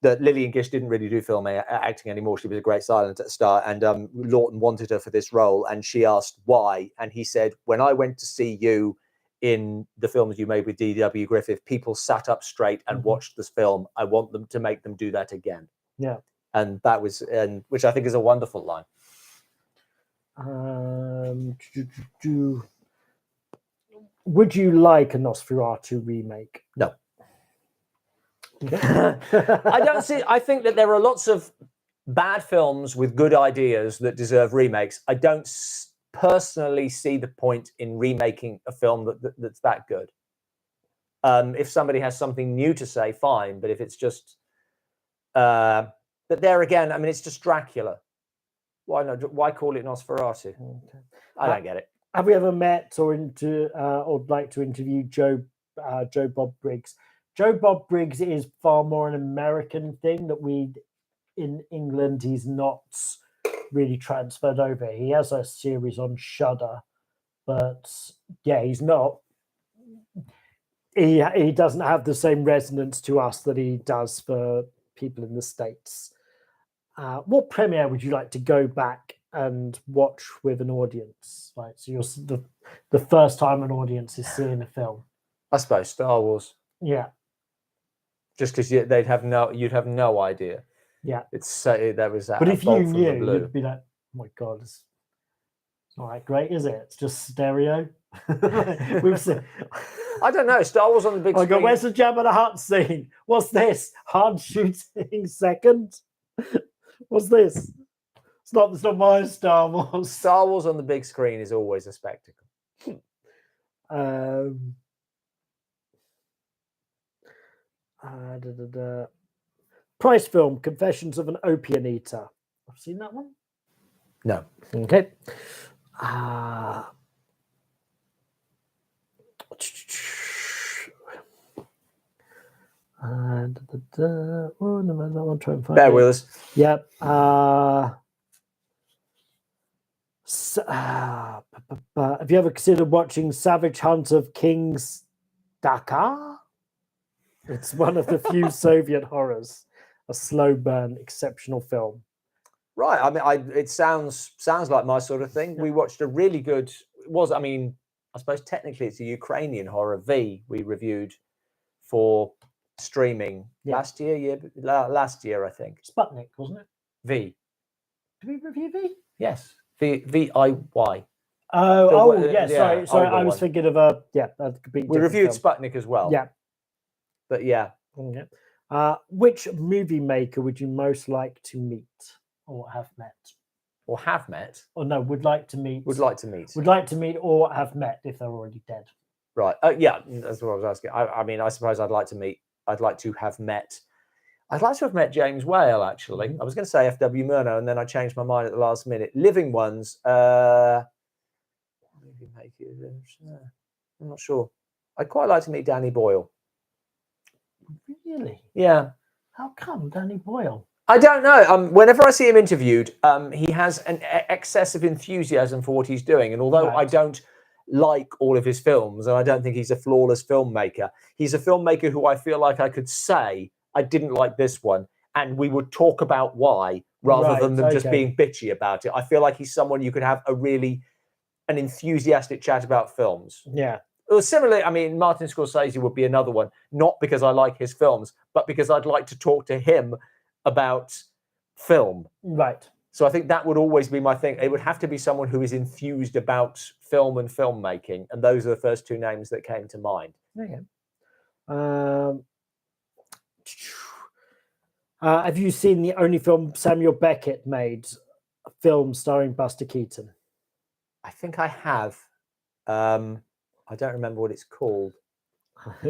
S2: that Lillian Gish didn't really do film acting anymore. She was a great silent at the start, and Lawton wanted her for this role, and she asked why, and he said, when I went to see you in the films you made with D.W. Griffith, people sat up straight and watched this film. I want them to make them do that again.
S1: Yeah.
S2: And that was, which I think is a wonderful line.
S1: Would you like a Nosferatu remake?
S2: No. I think that there are lots of bad films with good ideas that deserve remakes. I don't personally see the point in remaking a film that's that good. If somebody has something new to say, fine. But if it's just, but there again, I mean, it's just Dracula. Why not? Why call it Nosferatu? Okay. I don't get it.
S1: Have we ever met or like to interview Joe Bob Briggs? Joe Bob Briggs is far more an American thing that in England, he's not really transferred over. He has a series on Shudder, but yeah, he's not. He doesn't have the same resonance to us that he does for people in the States. What premiere would you like to go back and watch with an audience? Right, so you're the first time an audience is seeing a film.
S2: I suppose Star Wars.
S1: Yeah.
S2: Just because you'd have no idea.
S1: Yeah.
S2: It's that was that.
S1: But if you knew, you'd be like, oh my god, it's not that great, is it? It's just stereo. We've seen.
S2: I don't know. Star Wars on the big
S1: I
S2: screen.
S1: go, where's the Jabba the Hutt scene? What's this? Hard shooting second? What's this? It's not my Star Wars.
S2: Star Wars on the big screen is always a spectacle.
S1: Price film, Confessions of an Opium Eater. I've seen that one.
S2: No.
S1: Okay. Oh, no, that one. Try and find
S2: Bear
S1: it.
S2: with us.
S1: Yep. Have you ever considered watching Savage Hunt of Kings Dakar? It's one of the few Soviet horrors. A slow burn, exceptional film.
S2: Right. I mean, it sounds like my sort of thing.
S1: Yeah.
S2: We watched a really good. I suppose technically it's a Ukrainian horror. V we reviewed for streaming last year, I think.
S1: Sputnik, wasn't it?
S2: V.
S1: Did we review V?
S2: Yes. VIY.
S1: Yeah. Sorry. I was
S2: one.
S1: thinking of a
S2: We reviewed Sputnik as well.
S1: Yeah.
S2: But yeah.
S1: Okay. Which movie maker would you most like to meet or have met?
S2: Or have met?
S1: Or no, would like to meet.
S2: Would like to meet.
S1: Would like to meet or have met if they're already dead.
S2: Right. Yeah, that's what I was asking. I mean, I suppose I'd like to meet. I'd like to have met. I'd like to have met James Whale, actually. I was going to say F.W. Murnau, and then I changed my mind at the last minute. Living ones. I'm not sure. I'd quite like to meet Danny Boyle.
S1: Really?
S2: Yeah.
S1: How come Danny Boyle?
S2: I don't know. Whenever I see him interviewed, he has an excessive enthusiasm for what he's doing. And although I don't like all of his films, and I don't think he's a flawless filmmaker, he's a filmmaker who I feel like I could say, I didn't like this one, and we would talk about why, rather than them just being bitchy about it. I feel like he's someone you could have an enthusiastic chat about films.
S1: Yeah.
S2: Well, similarly, I mean, Martin Scorsese would be another one, not because I like his films, but because I'd like to talk to him about film.
S1: Right.
S2: So I think that would always be my thing. It would have to be someone who is enthused about film and filmmaking, and those are the first two names that came to mind.
S1: Okay. Have you seen the only film Samuel Beckett made, a film starring Buster Keaton?
S2: I think I have. I don't remember what it's called.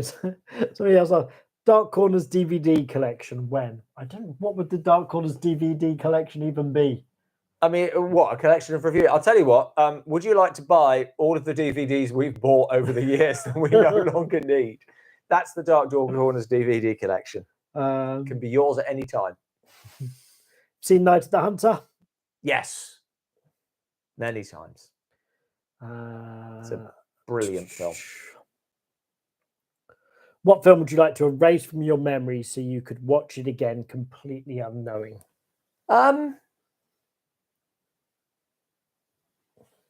S1: Somebody else asked, Dark Corners DVD collection, when? I don't know. What would the Dark Corners DVD collection even be?
S2: I mean, what, a collection of reviews? I'll tell you what, would you like to buy all of the DVDs we've bought over the years that we no longer need? That's the Dark Corners DVD collection. Can be yours at any time.
S1: Seen Night of the Hunter?
S2: Yes. Many times. It's a brilliant film.
S1: What film would you like to erase from your memory so you could watch it again completely unknowing?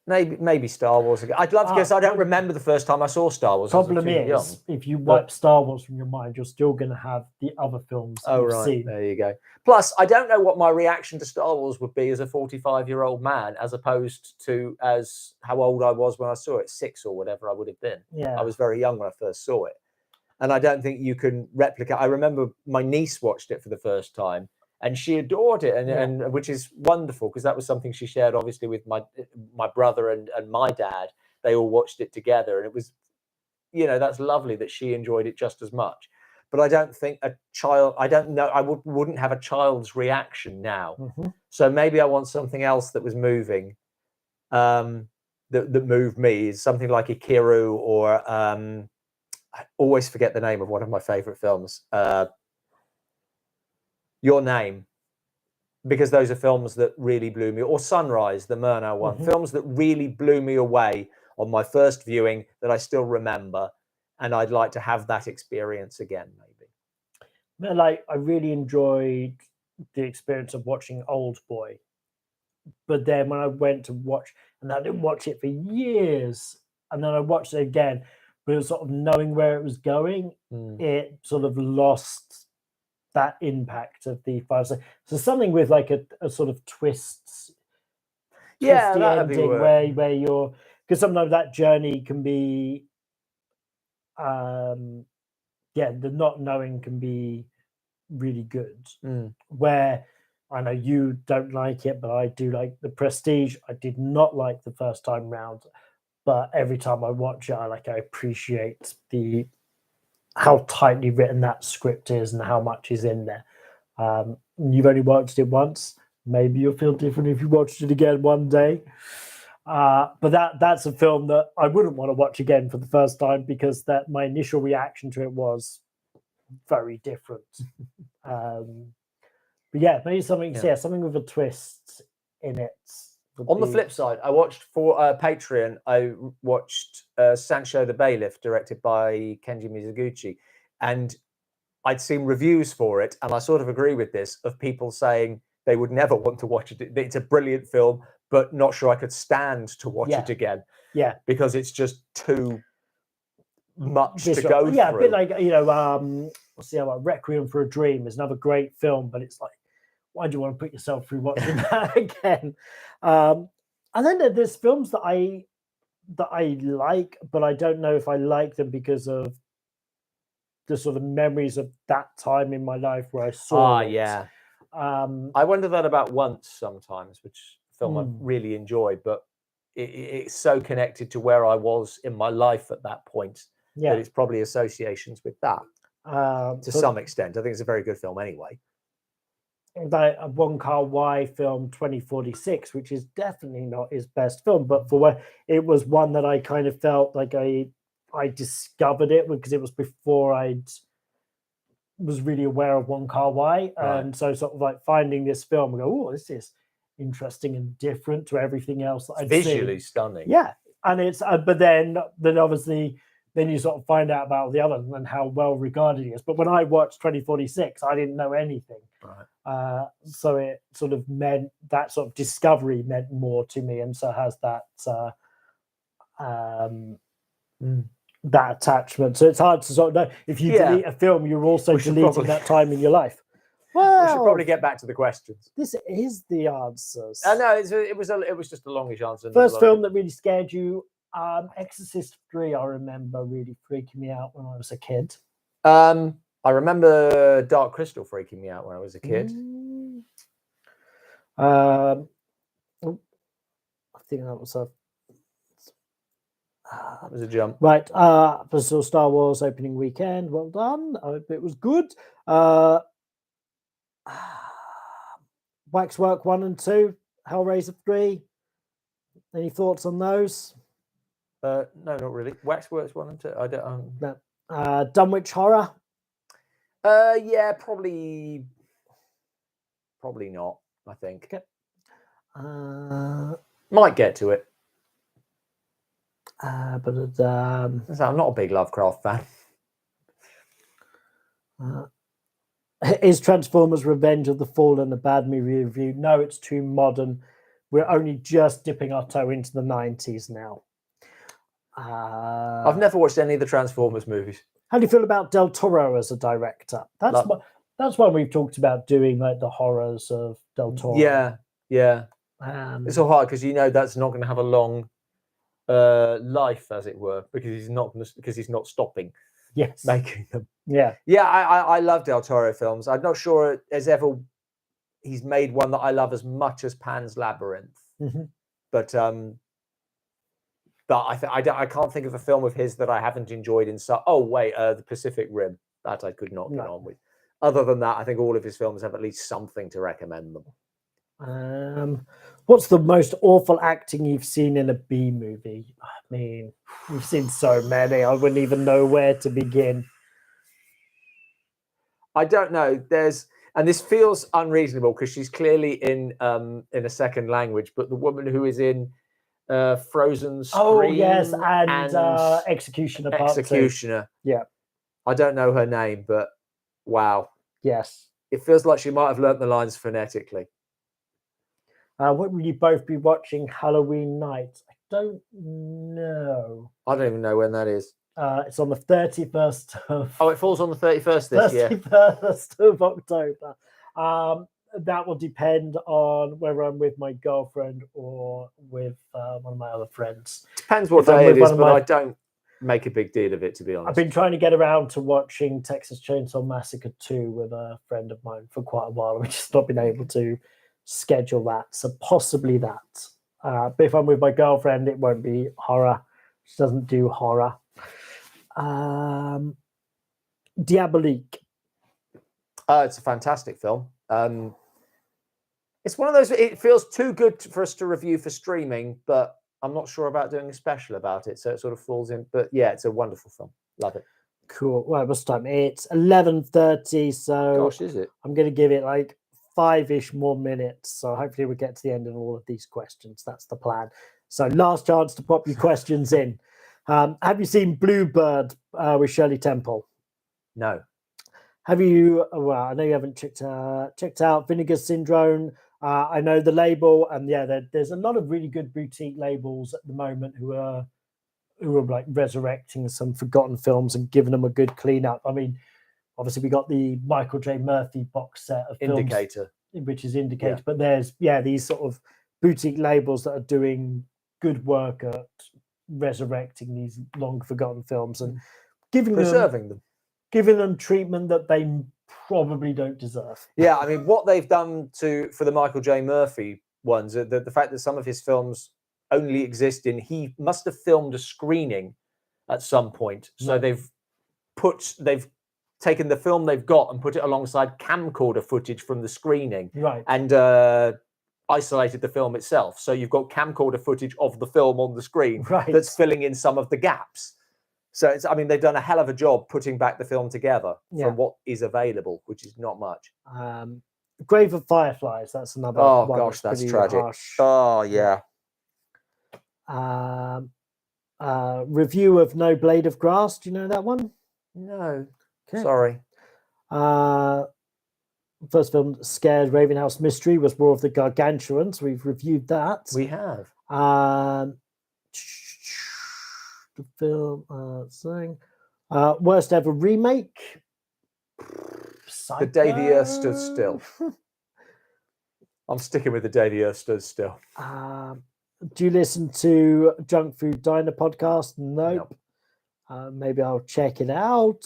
S2: Maybe Star Wars again. I'd love to, because I don't remember the first time I saw Star Wars.
S1: Problem is, if you wipe Star Wars from your mind, you're still going to have the other films you've seen.
S2: There you go. Plus, I don't know what my reaction to Star Wars would be as a 45-year-old man, as opposed to as how old I was when I saw it, 6 or whatever I would have been.
S1: Yeah.
S2: I was very young when I first saw it. And I don't think you can replicate. I remember my niece watched it for the first time, and she adored it, and which is wonderful, because that was something she shared, obviously, with my brother and my dad. They all watched it together, and it was, that's lovely that she enjoyed it just as much. But I don't think a child, I don't know, I wouldn't have a child's reaction now.
S1: Mm-hmm.
S2: So maybe I want something else that was moving, that moved me, something like Ikiru, or I always forget the name of one of my favorite films. Your Name, because those are films that really blew me, or Sunrise, the Murnau one, films that really blew me away on my first viewing that I still remember, and I'd like to have that experience again, maybe.
S1: Like, I really enjoyed the experience of watching Old Boy, but then when I went to watch, and I didn't watch it for years, and then I watched it again, but it was sort of knowing where it was going, it sort of lost that impact of the 5 seconds. So something with like a sort of twisty ending where you're, because sometimes that journey can be, the not knowing can be really good. Where I know you don't like it, but I do like The Prestige. I did not like the first time round, but every time I watch it, I appreciate how tightly written that script is and how much is in there. You've only watched it once. Maybe you'll feel different if you watched it again one day. But that's a film that I wouldn't want to watch again for the first time, because that my initial reaction to it was very different. But yeah, maybe something with a twist in it.
S2: On the flip side, I watched for Patreon. I watched Sancho the Bailiff, directed by Kenji Mizoguchi, and I'd seen reviews for it, and I sort of agree with this, of people saying they would never want to watch it. It's a brilliant film, but not sure I could stand to watch it again.
S1: Yeah,
S2: because it's just too much to
S1: Visual.
S2: go through.
S1: Yeah, a bit like what's the other? Requiem for a Dream is another great film, but it's like, why do you want to put yourself through watching that again? And then there's films that I like, but I don't know if I like them because of the sort of memories of that time in my life where I saw it.
S2: Yeah. I wonder that about Once sometimes, which film I really enjoy, but it's so connected to where I was in my life at that point that it's probably associations with that to some extent. I think it's a very good film anyway.
S1: Like a Wong Kar-wai film 2046, which is definitely not his best film, but for what it was, one that I kind of felt like I discovered it because it was before I was really aware of Wong Kar-wai, and so sort of like finding this film and go, oh, this is interesting and different to everything else that I'd
S2: visually
S1: seen.
S2: Stunning.
S1: Yeah, and it's but then obviously then you sort of find out about the other and how well regarded he is. But when I watched 2046, I didn't know anything.
S2: Right.
S1: So it sort of meant that sort of discovery meant more to me, and so has that that attachment. So it's hard to sort of know if you delete a film, you're also deleting that time in your life. Well,
S2: we should probably get back to the questions.
S1: This is the answers.
S2: No, it was just a longish answer.
S1: First film that really scared you. Exorcist 3, I remember really freaking me out when I was a kid.
S2: I remember Dark Crystal freaking me out when I was a kid.
S1: I think that was
S2: a jump.
S1: Right. So Star Wars opening weekend. Well done. I hope it was good. Waxwork 1 and 2, Hellraiser 3. Any thoughts on those?
S2: No, not really. Waxworks 1 and 2. I don't.
S1: No. Dunwich Horror.
S2: Yeah, probably not. I think.
S1: Okay.
S2: Might get to it.
S1: But
S2: I'm not a big Lovecraft fan.
S1: Is Transformers Revenge of the Fallen a bad movie review? No, it's too modern. We're only just dipping our toe into the 90s now.
S2: I've never watched any of the Transformers movies.
S1: How do you feel about Del Toro as a director? That's one we've talked about doing, like the horrors of Del Toro.
S2: Yeah. It's so hard because that's not going to have a long life, as it were, because he's not stopping.
S1: Yes,
S2: making them.
S1: Yeah.
S2: I love Del Toro films. I'm not sure he's made one that I love as much as Pan's Labyrinth. But I can't think of a film of his that I haven't enjoyed in some. Oh wait, The Pacific Rim, that I could not get on with. Other than that, I think all of his films have at least something to recommend them.
S1: What's the most awful acting you've seen in a B movie? I mean, we've seen so many. I wouldn't even know where to begin.
S2: I don't know. And this feels unreasonable because she's clearly in a second language, but the woman who is in Frozen Scream,
S1: oh yes, and Executioner Part 2.
S2: Executioner.
S1: Yeah,
S2: I don't know her name, but wow.
S1: Yes,
S2: it feels like she might have learnt the lines phonetically.
S1: What will you both be watching Halloween night? I don't know.
S2: I don't even know when that is.
S1: It's on the 31st of...
S2: Oh, it falls on the 31st this year.
S1: 31st of October. that will depend on whether I'm with my girlfriend or with one of my other friends.
S2: Depends what
S1: If I'm
S2: day it
S1: with one
S2: is,
S1: of
S2: but
S1: my-
S2: I don't make a big deal of it, to be
S1: I've
S2: honest.
S1: been trying to get around to watching Texas Chainsaw Massacre 2 with a friend of mine for quite a while. We've just not been able to schedule that. So possibly that. But if I'm with my girlfriend, it won't be horror. She doesn't do horror. Diabolique.
S2: It's a fantastic film. It's one of those, it feels too good for us to review for streaming, but I'm not sure about doing a special about it. So it sort of falls in. But yeah, it's a wonderful film. Love it.
S1: Cool. Well, what's the time? It's 11:30. So
S2: Gosh, is it?
S1: I'm going to give it like 5-ish more minutes. So hopefully we'll get to the end of all of these questions. That's the plan. So last chance to pop your questions in. Have you seen Bluebird with Shirley Temple?
S2: No.
S1: Have you? Well, I know you haven't checked out Vinegar Syndrome. I know the label, and yeah, there's a lot of really good boutique labels at the moment who are like resurrecting some forgotten films and giving them a good cleanup. I mean, obviously we got the Michael J. Murphy box set of films,
S2: Indicator.
S1: which is Indicator, but there's these sort of boutique labels that are doing good work at resurrecting these long forgotten films and
S2: preserving them.
S1: Giving them treatment that they probably don't deserve.
S2: Yeah, I mean, what they've done for the Michael J. Murphy ones, the fact that some of his films only exist he must have filmed a screening at some point. So they've taken the film they've got and put it alongside camcorder footage from the screening,
S1: right?
S2: And isolated the film itself. So you've got camcorder footage of the film on the screen that's filling in some of the gaps. So I mean, they've done a hell of a job putting back the film together from what is available, which is not much.
S1: Grave of Fireflies. That's another.
S2: Oh gosh, that's tragic.
S1: Harsh.
S2: Oh yeah.
S1: Review of No Blade of Grass. Do you know that one?
S2: No. Okay. Sorry.
S1: First film, Scared Ravenhouse Mystery, was War of the Gargantuans. We've reviewed that.
S2: We have.
S1: The film worst ever remake.
S2: The Day the Earth Stood Still. I'm sticking with The Day the Earth Stood Still.
S1: Do you listen to Junk Food Diner podcast? Nope. Maybe I'll check it out.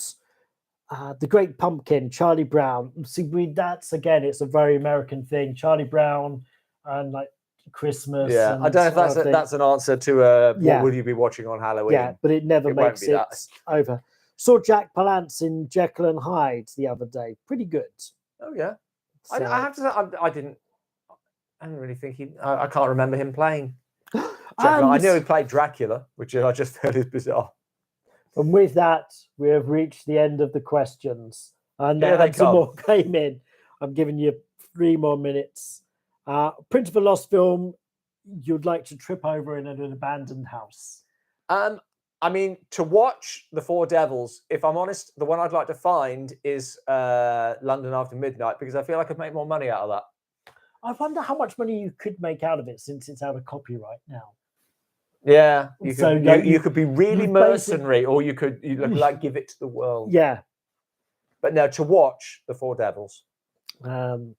S1: The Great Pumpkin, Charlie Brown. See, that's again, it's a very American thing. Charlie Brown and like Christmas.
S2: Yeah, I don't know if that's an answer to what will you be watching on Halloween?
S1: Yeah, but it never makes it over. Saw Jack Palance in Jekyll and Hyde the other day. Pretty good.
S2: Oh yeah. So, I have to say I didn't really think I can't remember him playing. I knew he played Dracula, which I just heard is bizarre.
S1: And with that, we have reached the end of the questions. And some more came in. I'm giving you 3 more minutes. Prince of a Lost film you'd like to trip over in an abandoned house?
S2: I mean, to watch The Four Devils, if I'm honest, the one I'd like to find is London After Midnight, because I feel I could make more money out of that.
S1: I wonder how much money you could make out of it since it's out of copyright now.
S2: Yeah, you could be really mercenary, or you could like give it to the world.
S1: Yeah,
S2: but no, to watch The Four Devils.
S1: No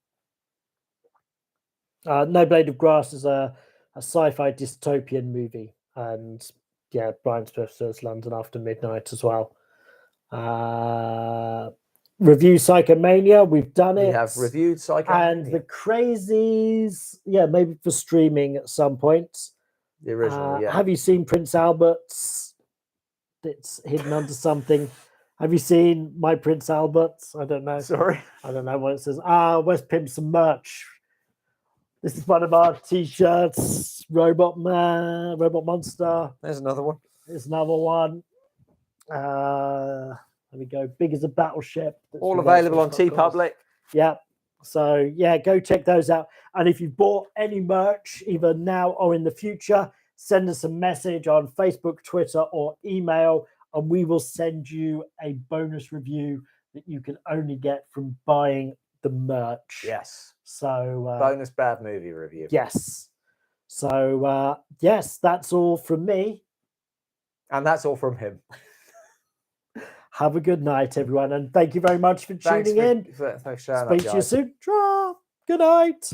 S1: Blade of Grass is a sci-fi dystopian movie, and yeah, Brian Smith says London After Midnight as well. Review Psychomania, we've done it.
S2: We have reviewed Psychomania.
S1: And The Crazies, yeah, maybe for streaming at some point.
S2: The original, yeah.
S1: Have you seen Prince Albert's? It's hidden under something. Have you seen My Prince Albert? I don't know.
S2: Sorry.
S1: I don't know what it says. Where's Pimp some merch? This is one of our t-shirts. Robot Man, Robot Monster.
S2: There's another one.
S1: There's another one. There we go. Big as a battleship.
S2: All available on TeePublic.
S1: Yeah. So yeah, go check those out. And if you've bought any merch, either now or in the future, send us a message on Facebook, Twitter, or email, and we will send you a bonus review that you can only get from buying the merch.
S2: Yes.
S1: So
S2: bonus bad movie review.
S1: Yes. So yes, that's all from me.
S2: And that's all from him.
S1: Have a good night, everyone, and thank you very much for tuning in.
S2: Thanks for showing up, guys.
S1: Speak to you soon. Good night.